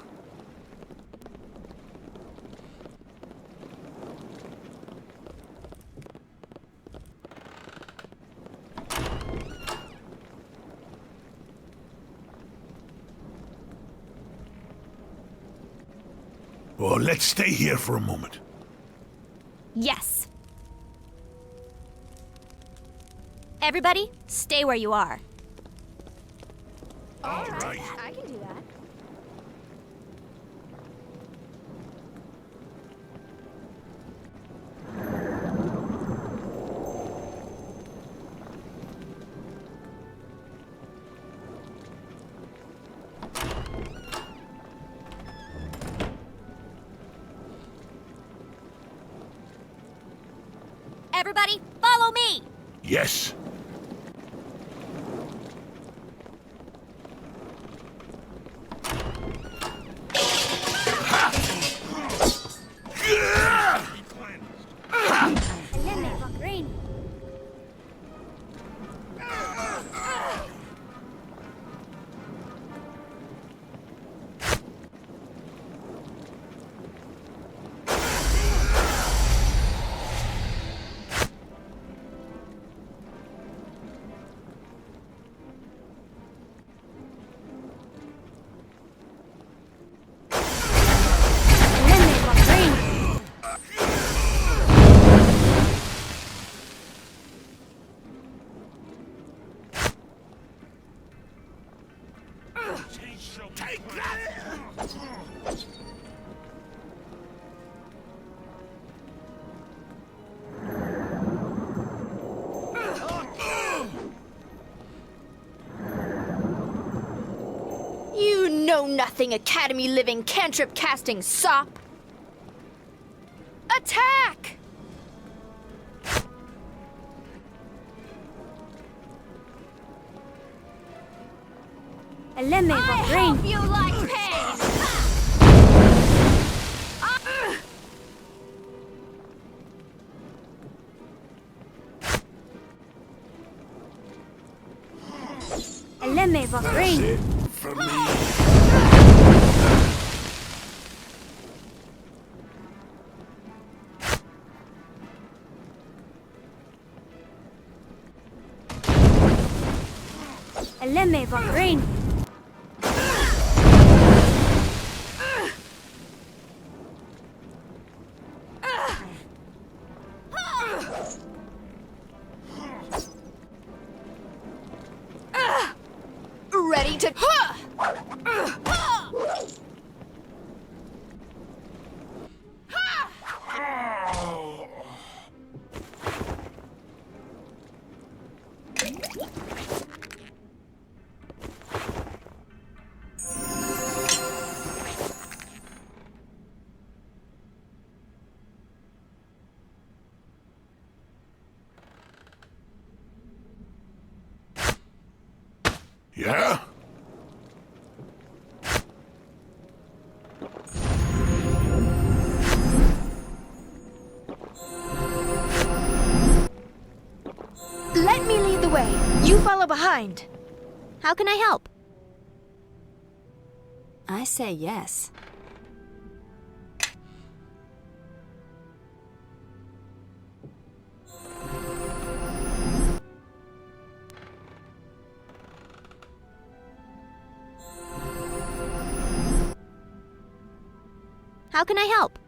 Well, let's stay here for a moment. Yes. Everybody, stay where you are. All right. I can do that. Everybody, follow me! Yes. Take that! You know-nothing Academy living cantrip casting sop! Attack! I hope you like pain! That's it for me. Ready to... Yeah? Let me lead the way. You follow behind. How can I help? I say yes. How can I help?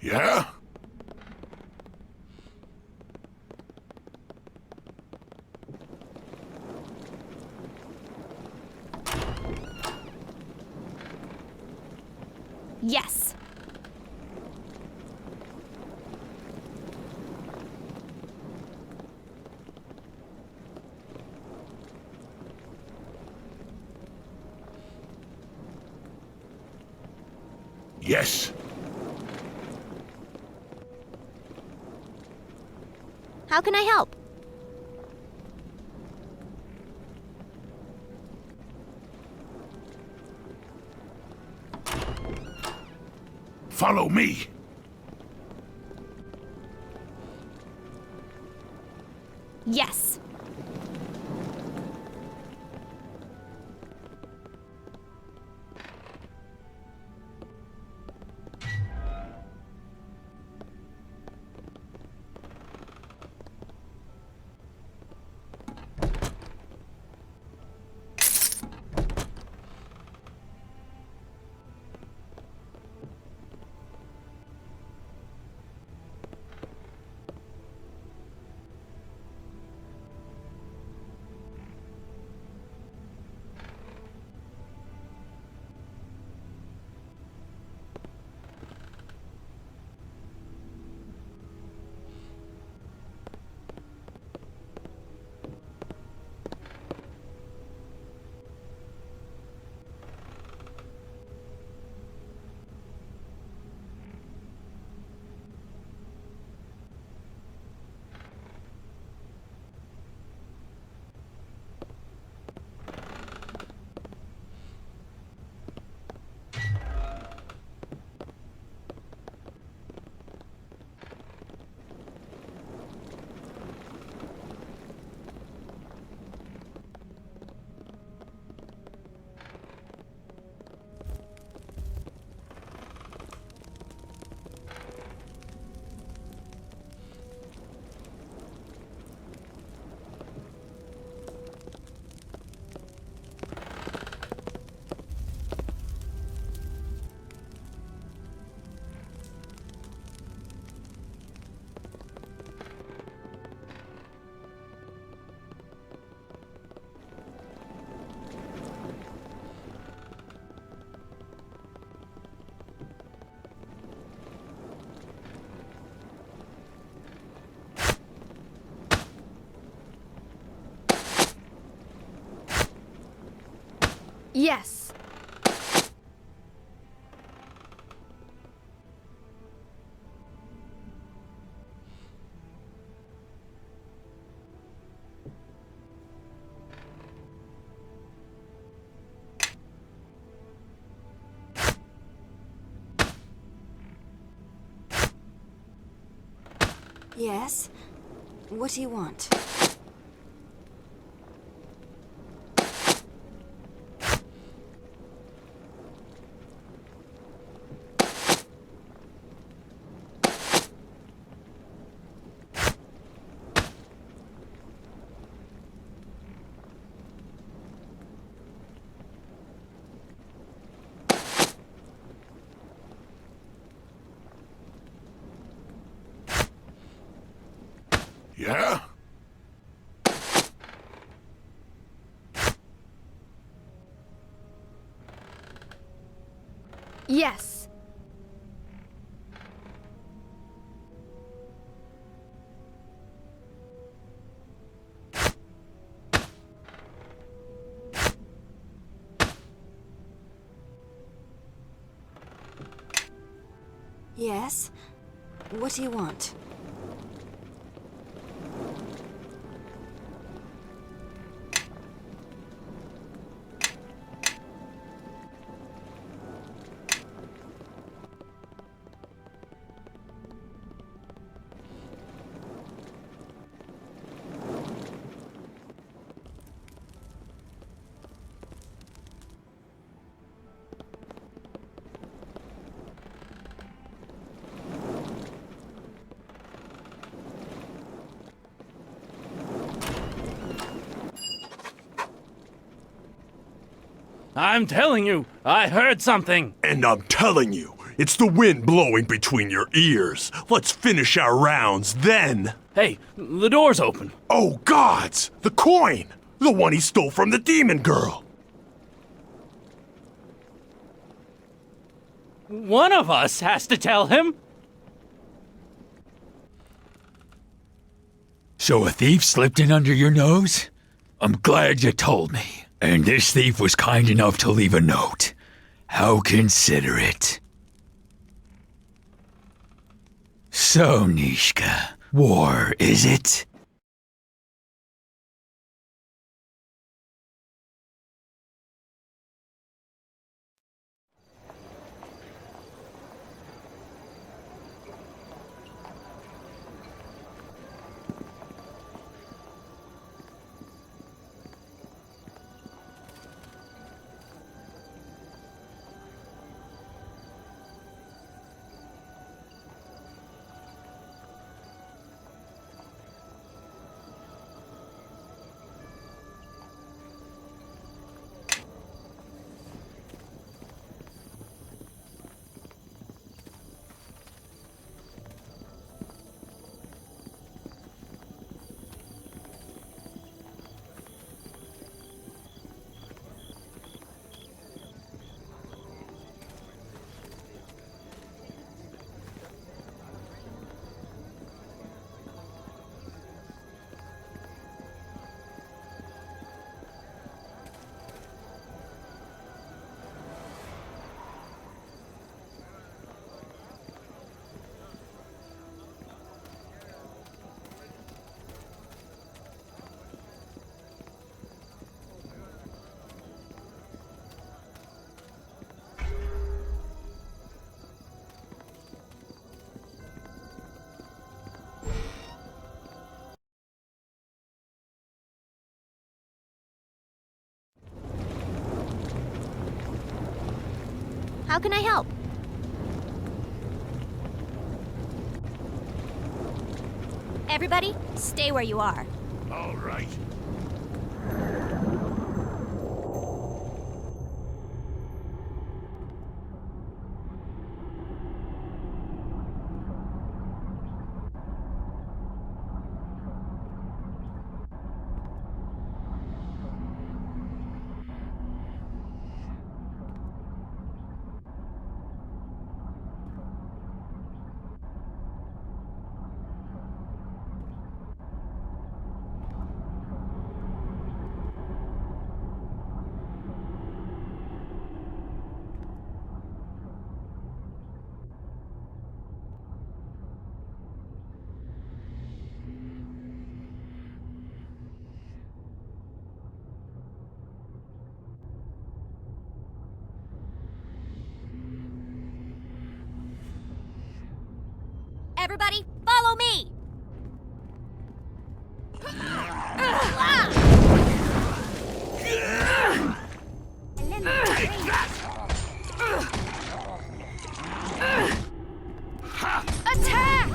Yeah? Yes. Yes. How can I help? Follow me. Yes. Yes. Yes? What do you want? Yeah? Yes. Yes? What do you want? I'm telling you, I heard something. And I'm telling you, it's the wind blowing between your ears. Let's finish our rounds then. Hey, the door's open. Oh, gods! The coin! The one he stole from the demon girl! One of us has to tell him. So a thief slipped in under your nose? I'm glad you told me. And this thief was kind enough to leave a note. How considerate. So, Nishka, War, is it? How can I help? Everybody, stay where you are. All right. Everybody, follow me! Attack!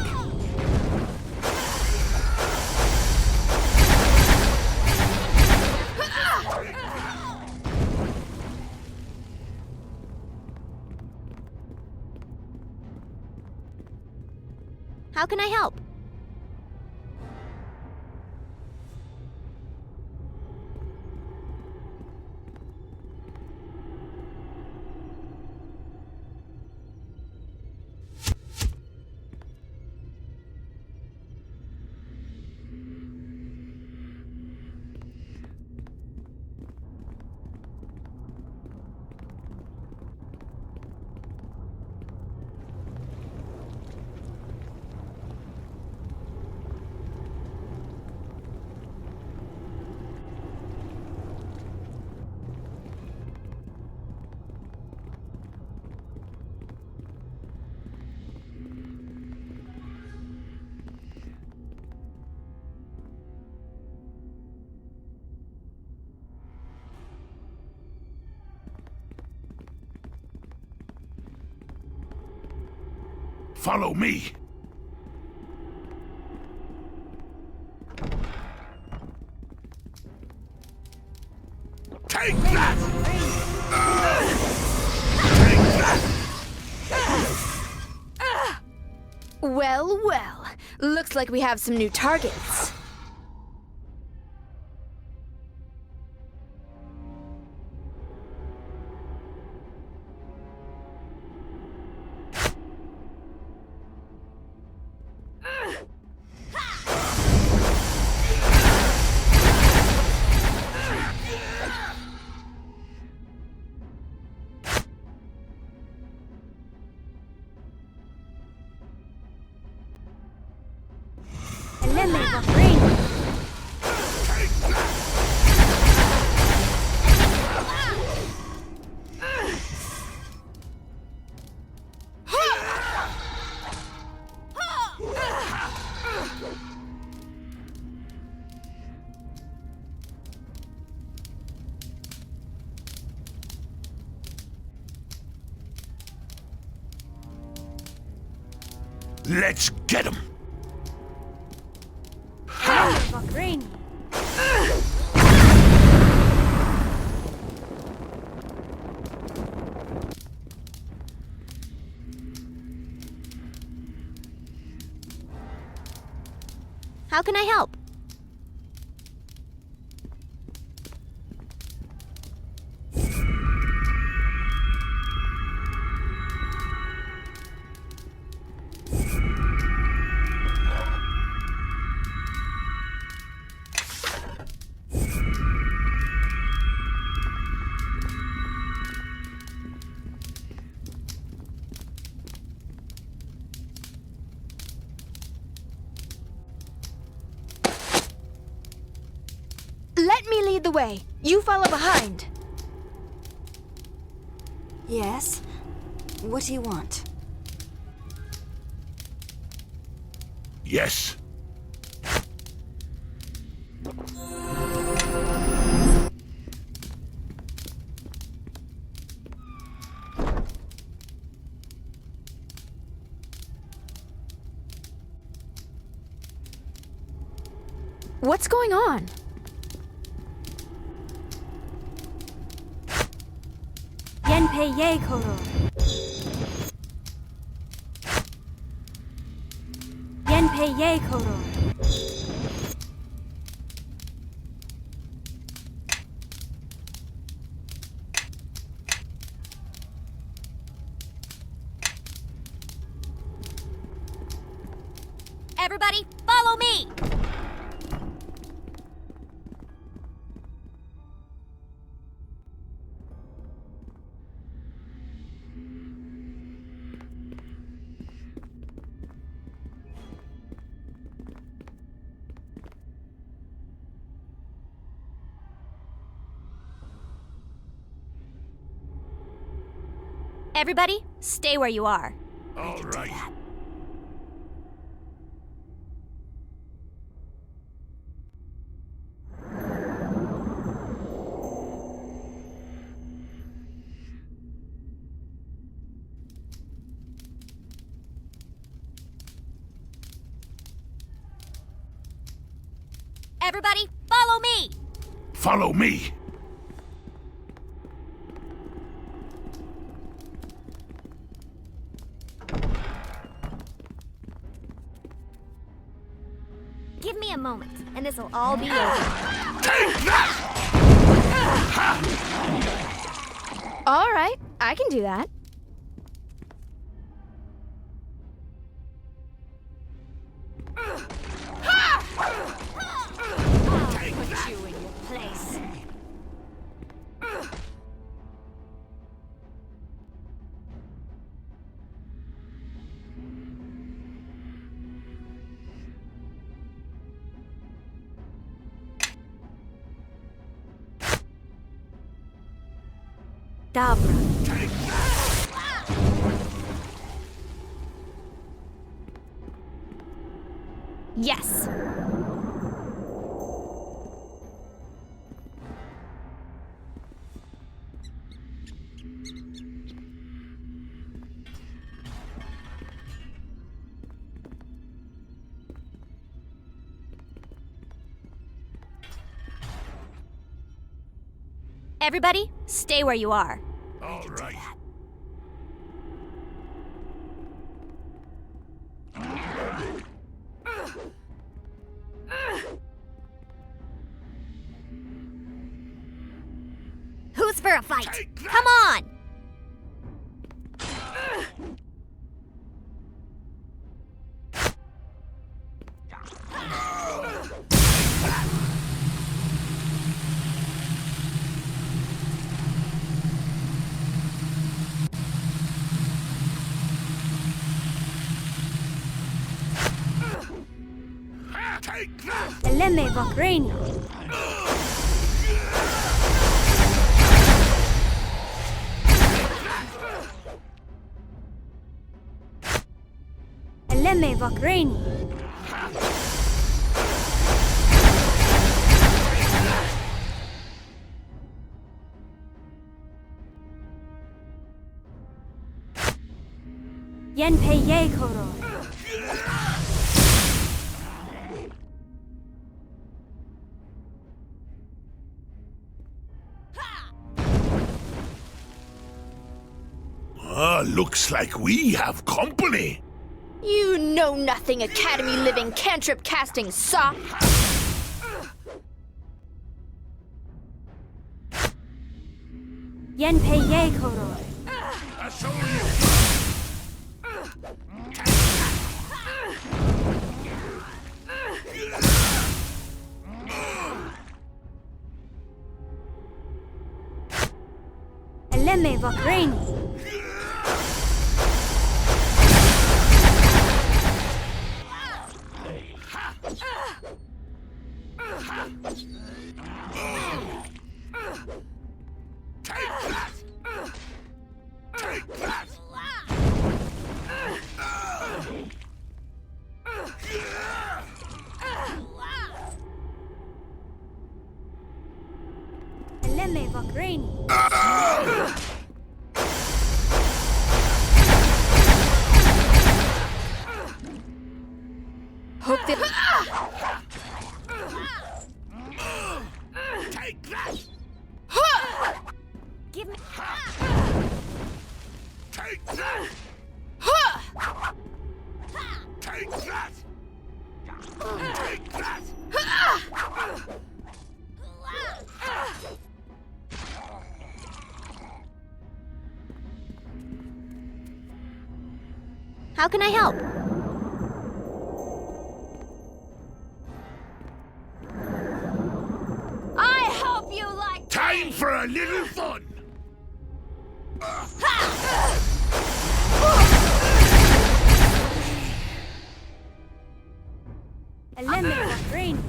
How can I help? Follow me. Take that! Take that! Well, well. Looks like we have some new targets. Let's get him! How can I help? Let me lead the way. You follow behind. Yes? What do you want? Yes. What's going on? Yenpei koro. Yenpei koro. Everybody, follow me! Everybody, stay where you are. All right. Everybody, follow me! Follow me! Give me a moment, and this'll all be over. Take that! All right, I can do that. Put you in your place. Dabra. Yes! Everybody, stay where you are. All right. Who's for a fight? Come on! Take that! Eleme Vagreni. Eleme Vagreni. Yen Pei Ye Koro. Looks like we have company. You know-nothing academy-living cantrip-casting sop! Yen Pei Ye Koro. I show you. Eleme Vagreni. Eleme Vagreni. Hope that... Take that! Give me. Take that! Take that! Take that! How can I help? I hope you like Time for a little fun! Eleme Vagreni.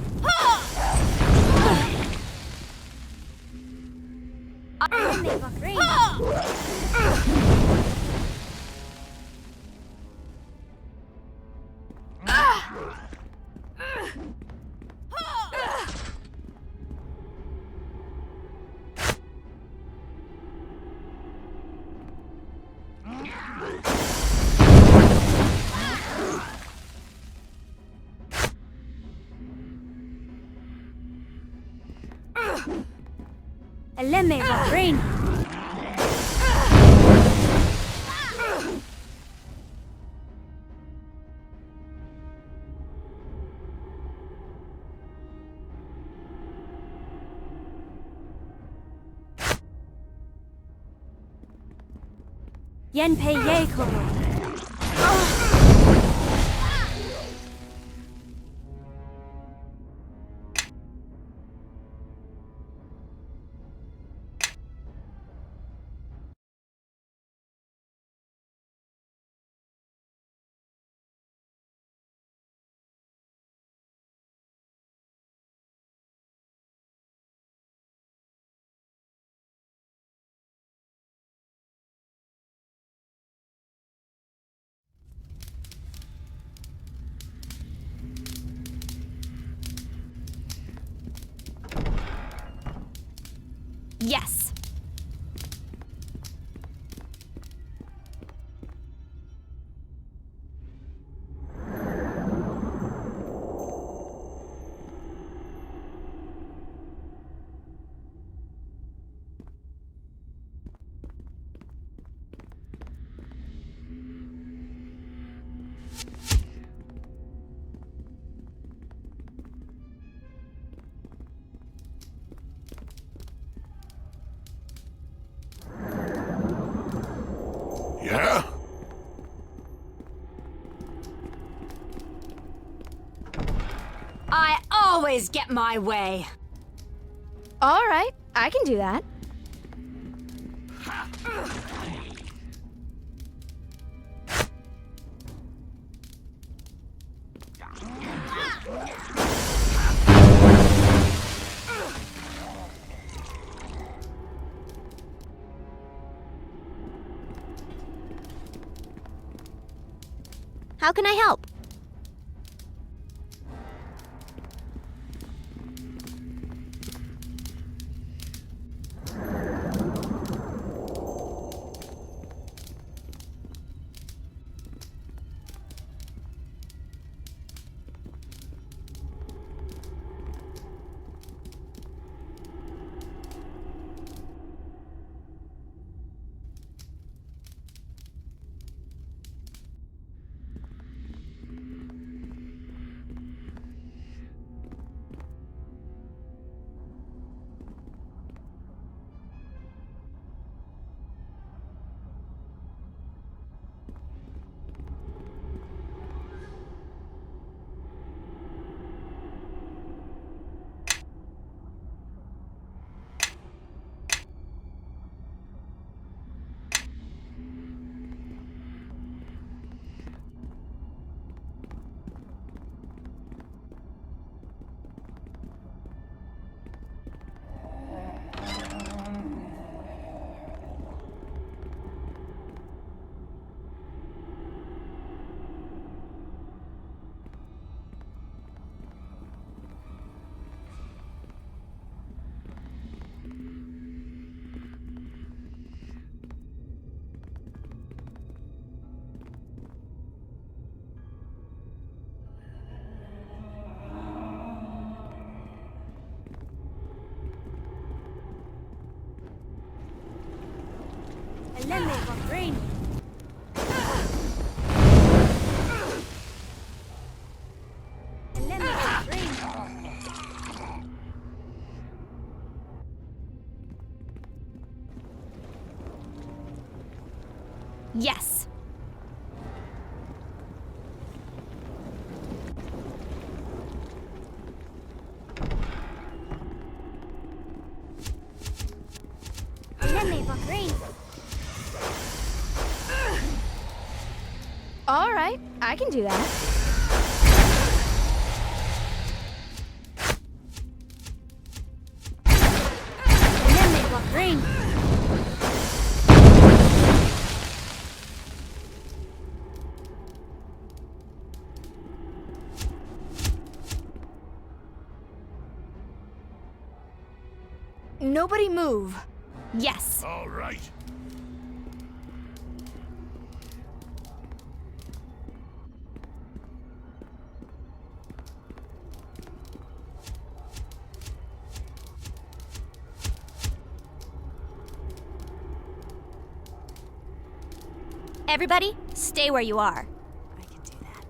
Eleme Vagreni. Eleme Vagreni. Yen Pei Ye Koro. Yes. Yeah? I always get my way. All right, I can do that. How can I help? Yes. All right, I can do that. Nobody move. Yes. All right. Everybody, stay where you are. I can do that.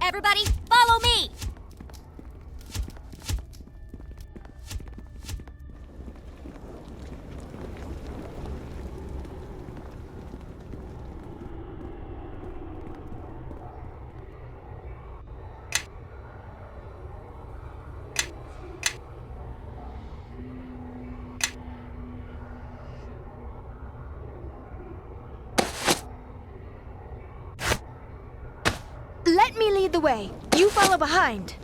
Everybody, follow me! Let me lead the way. You follow behind.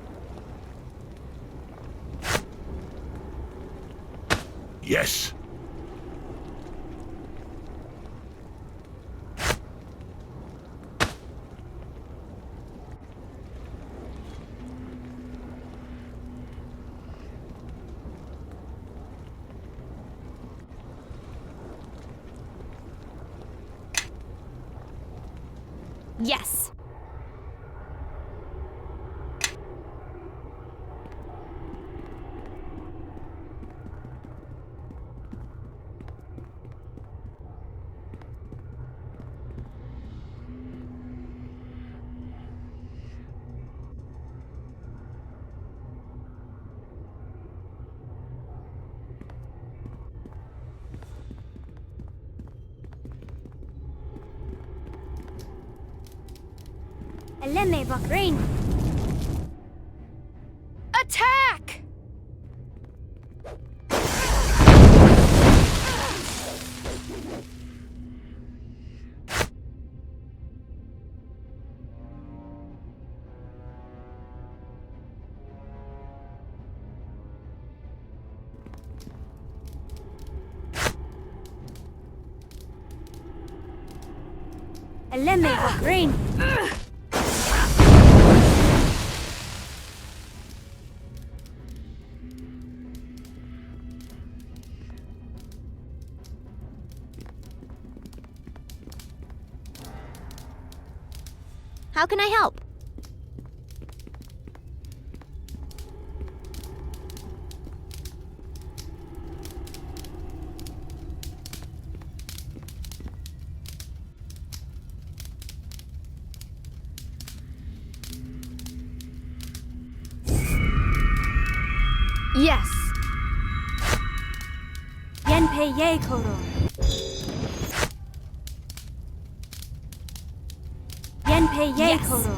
Yes. Yes. Attack! How can I help? Yes. Yenpei ye koro. Yenpei ye koro.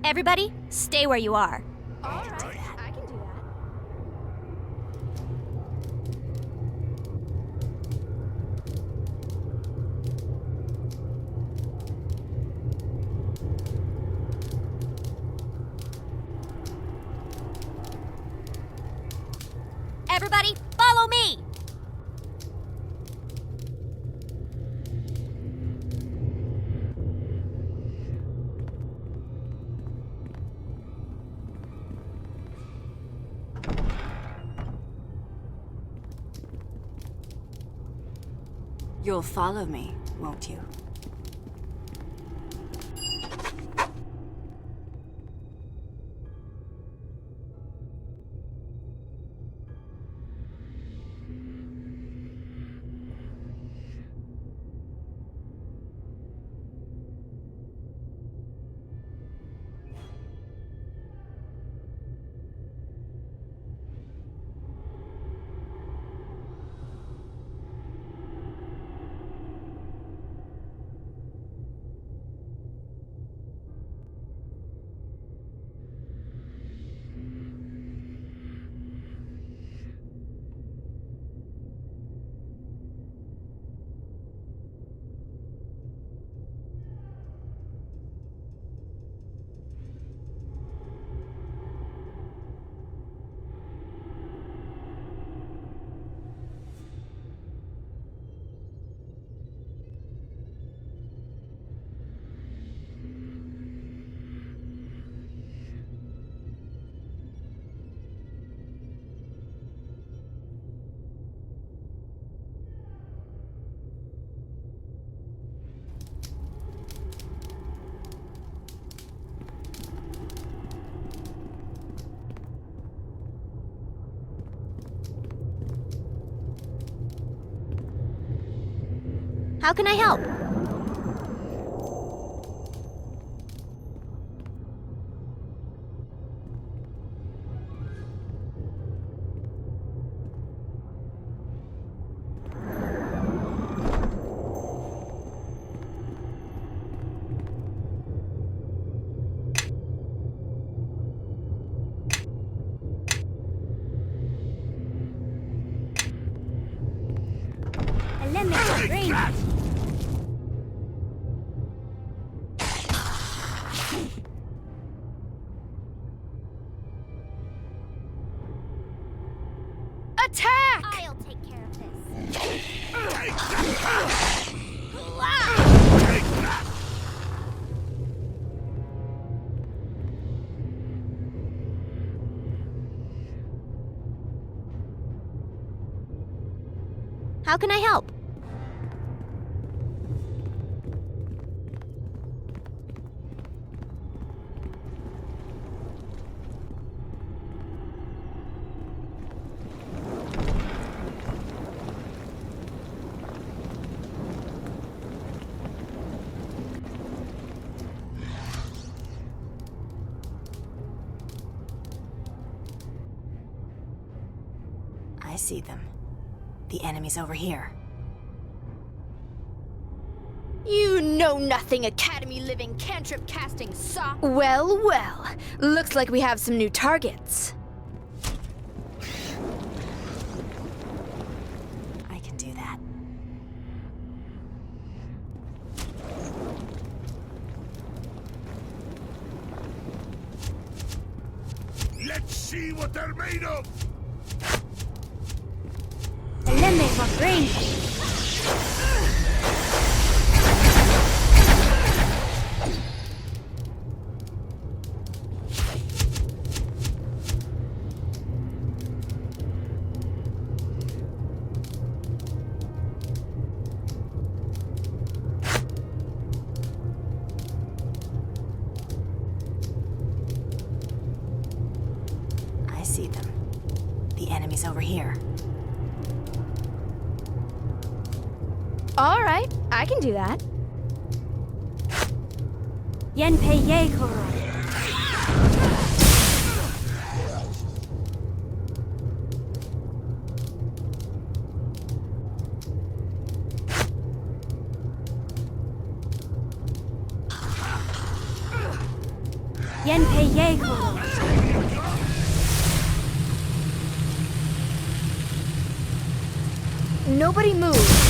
Everybody, stay where you are. All right, I can do that. Everybody, follow me! You'll follow me, won't you? How can I help? Attack! I'll take care of this. How can I help? see them. The enemy's over here. You know-nothing academy-living cantrip-casting sop. Well, well. Looks like we have some new targets. I can do that. Let's see what they're made of! I see them. The enemy's over here. All right, I can do that. Nobody move.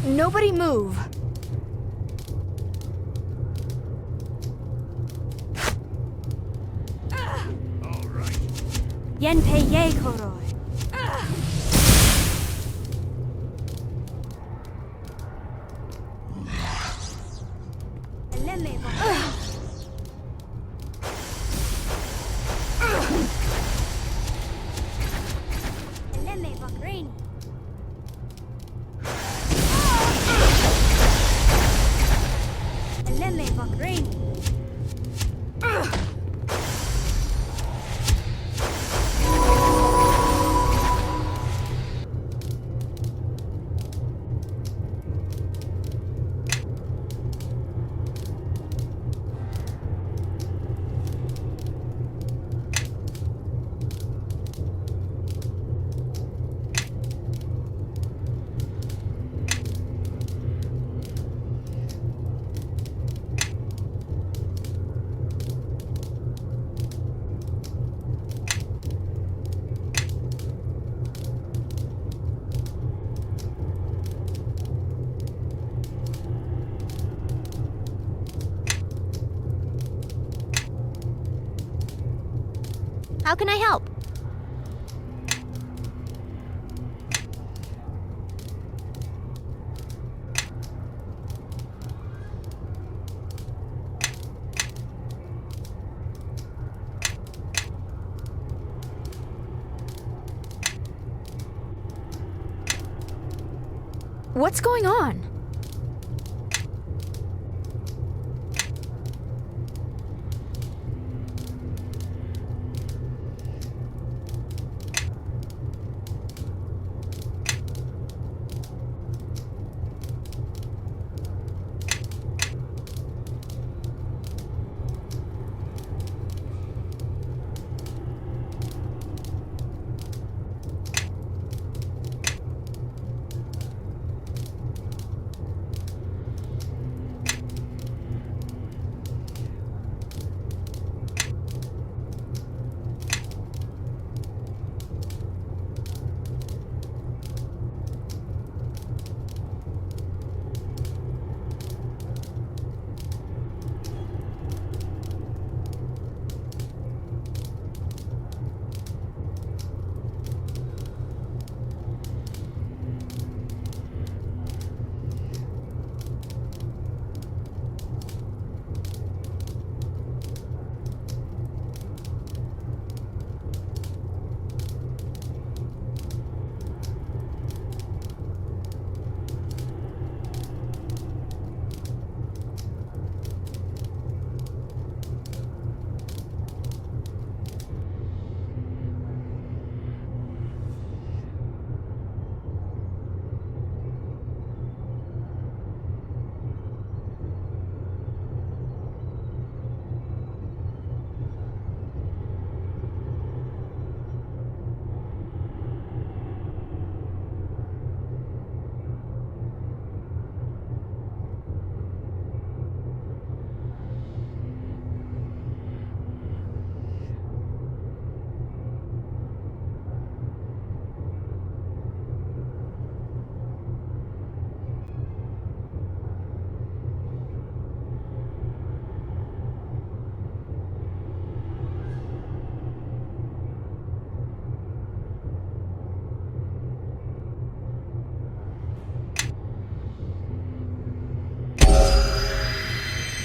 Nobody move. All right. How can I help? What's going on?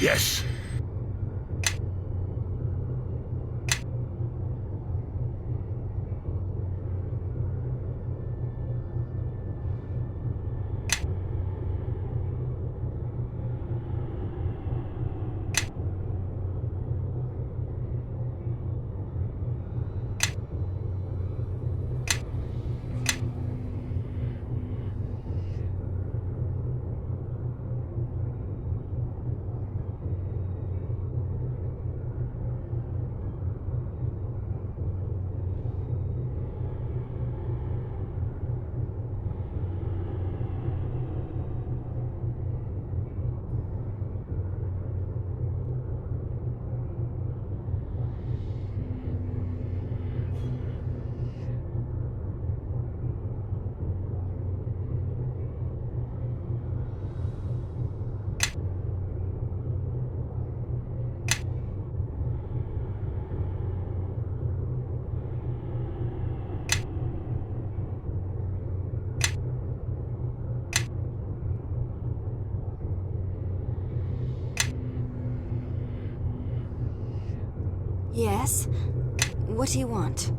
Yes. Yes? What do you want?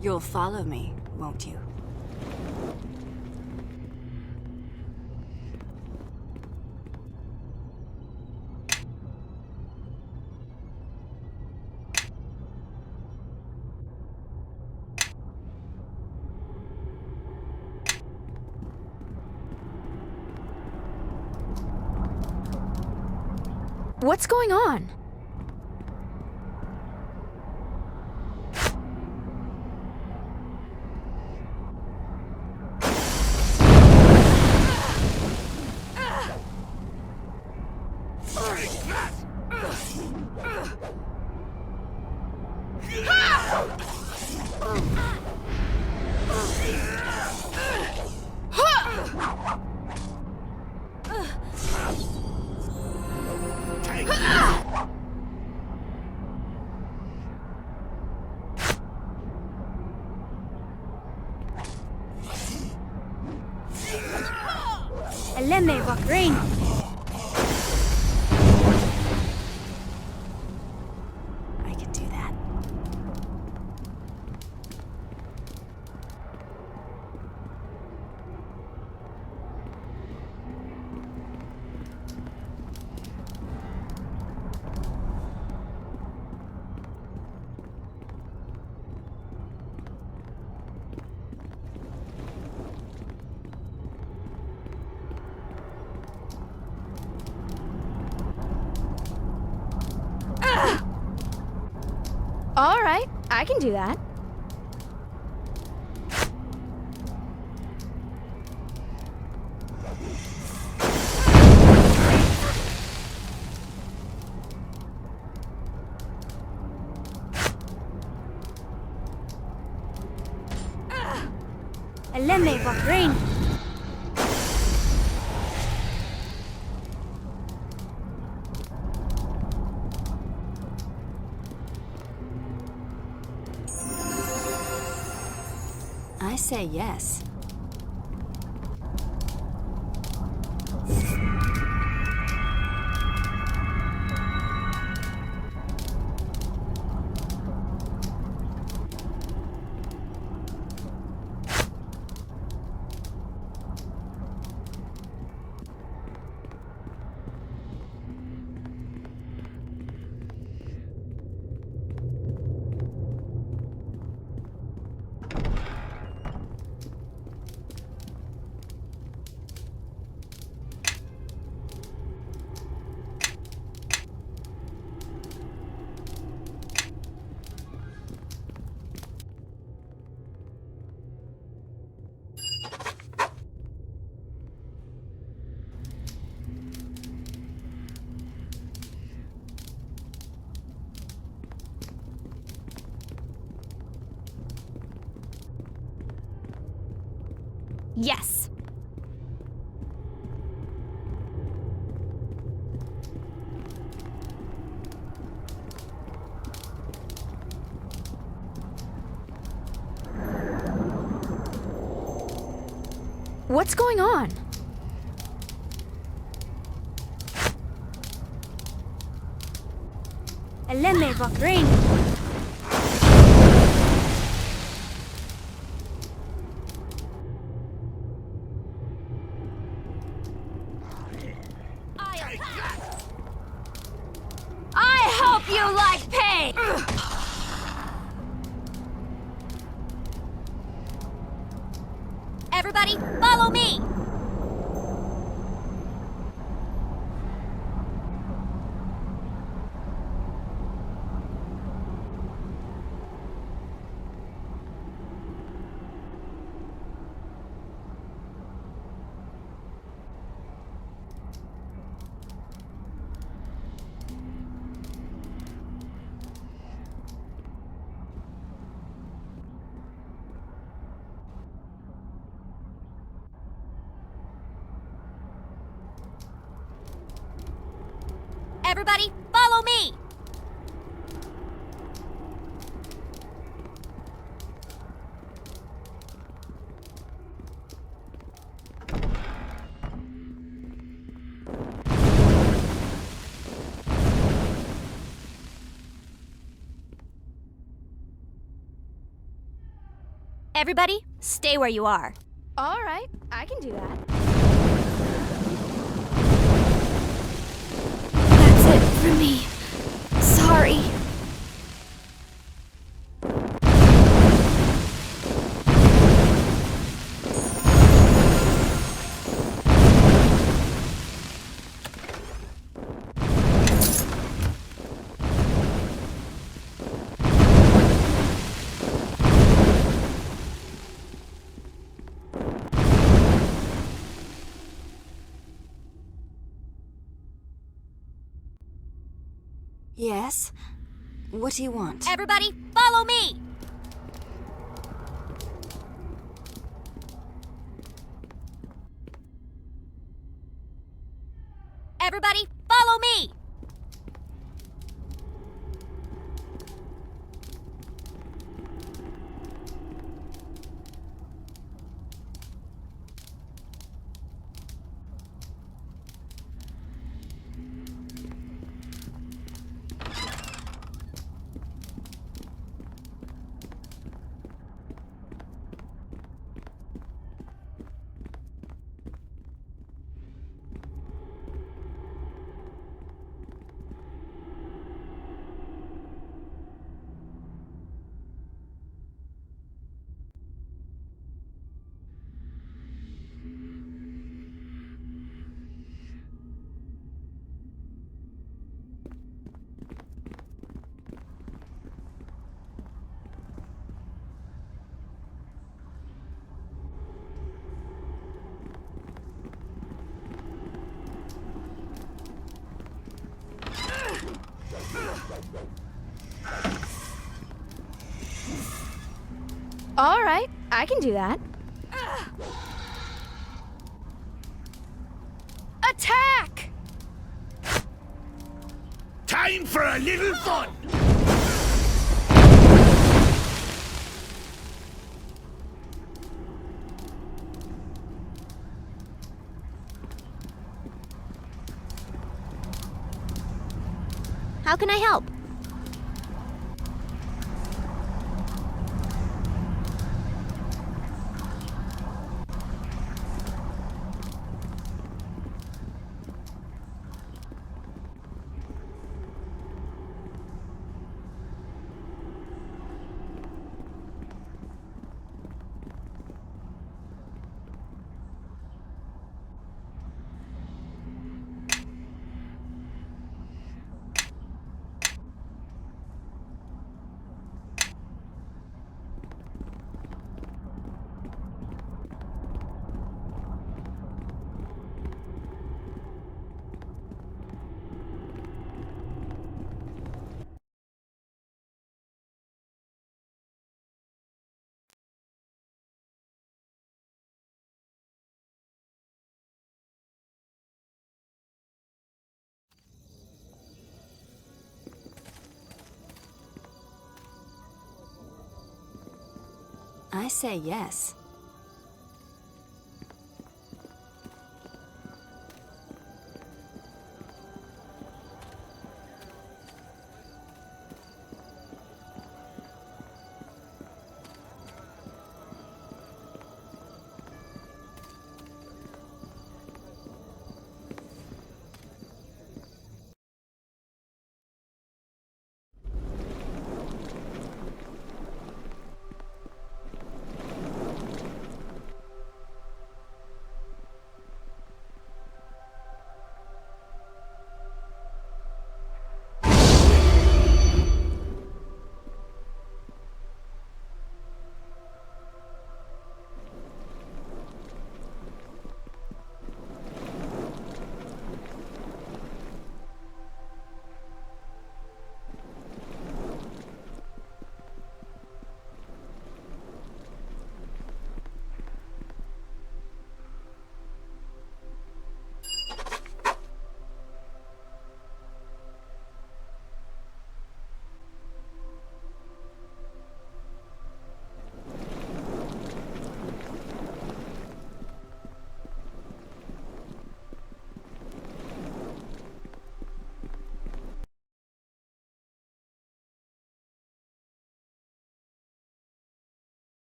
You'll follow me, won't you? What's going on? Aleanne Bahrain. I can do that. All right, I can do that. Aleanne va rain. I say yes. Yes. What's going on? Aleanne va rain. I hope you like pain! Everybody, follow me! Everybody, follow me! Everybody, stay where you are. All right, I can do that. That's it for me. Sorry. Yes? What do you want? Everybody, follow me! Everybody, follow me! All right, I can do that. Attack! Time for a little fun! How can I help? I say yes.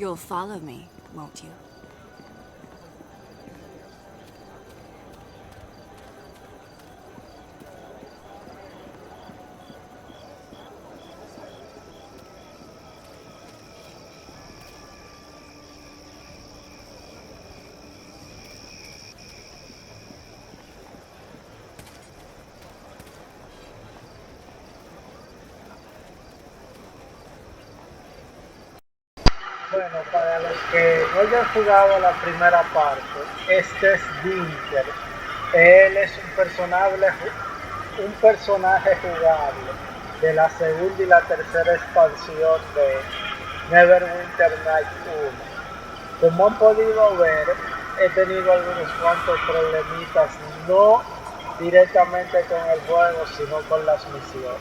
You'll follow me, won't you? Bueno, para los que no hayan jugado la primera parte, este es Winter. Él es un personaje jugable de la segunda y la tercera expansión de Neverwinter Night 1. Como han podido ver, he tenido algunos cuantos problemitas, no directamente con el juego, sino con las misiones.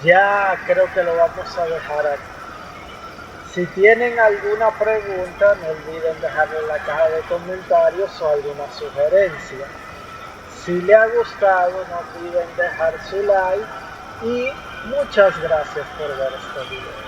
Ya creo que lo vamos a dejar aquí. Si tienen alguna pregunta, no olviden dejarlo en la caja de comentarios o alguna sugerencia. Si les ha gustado, no olviden dejar su like y muchas gracias por ver este video.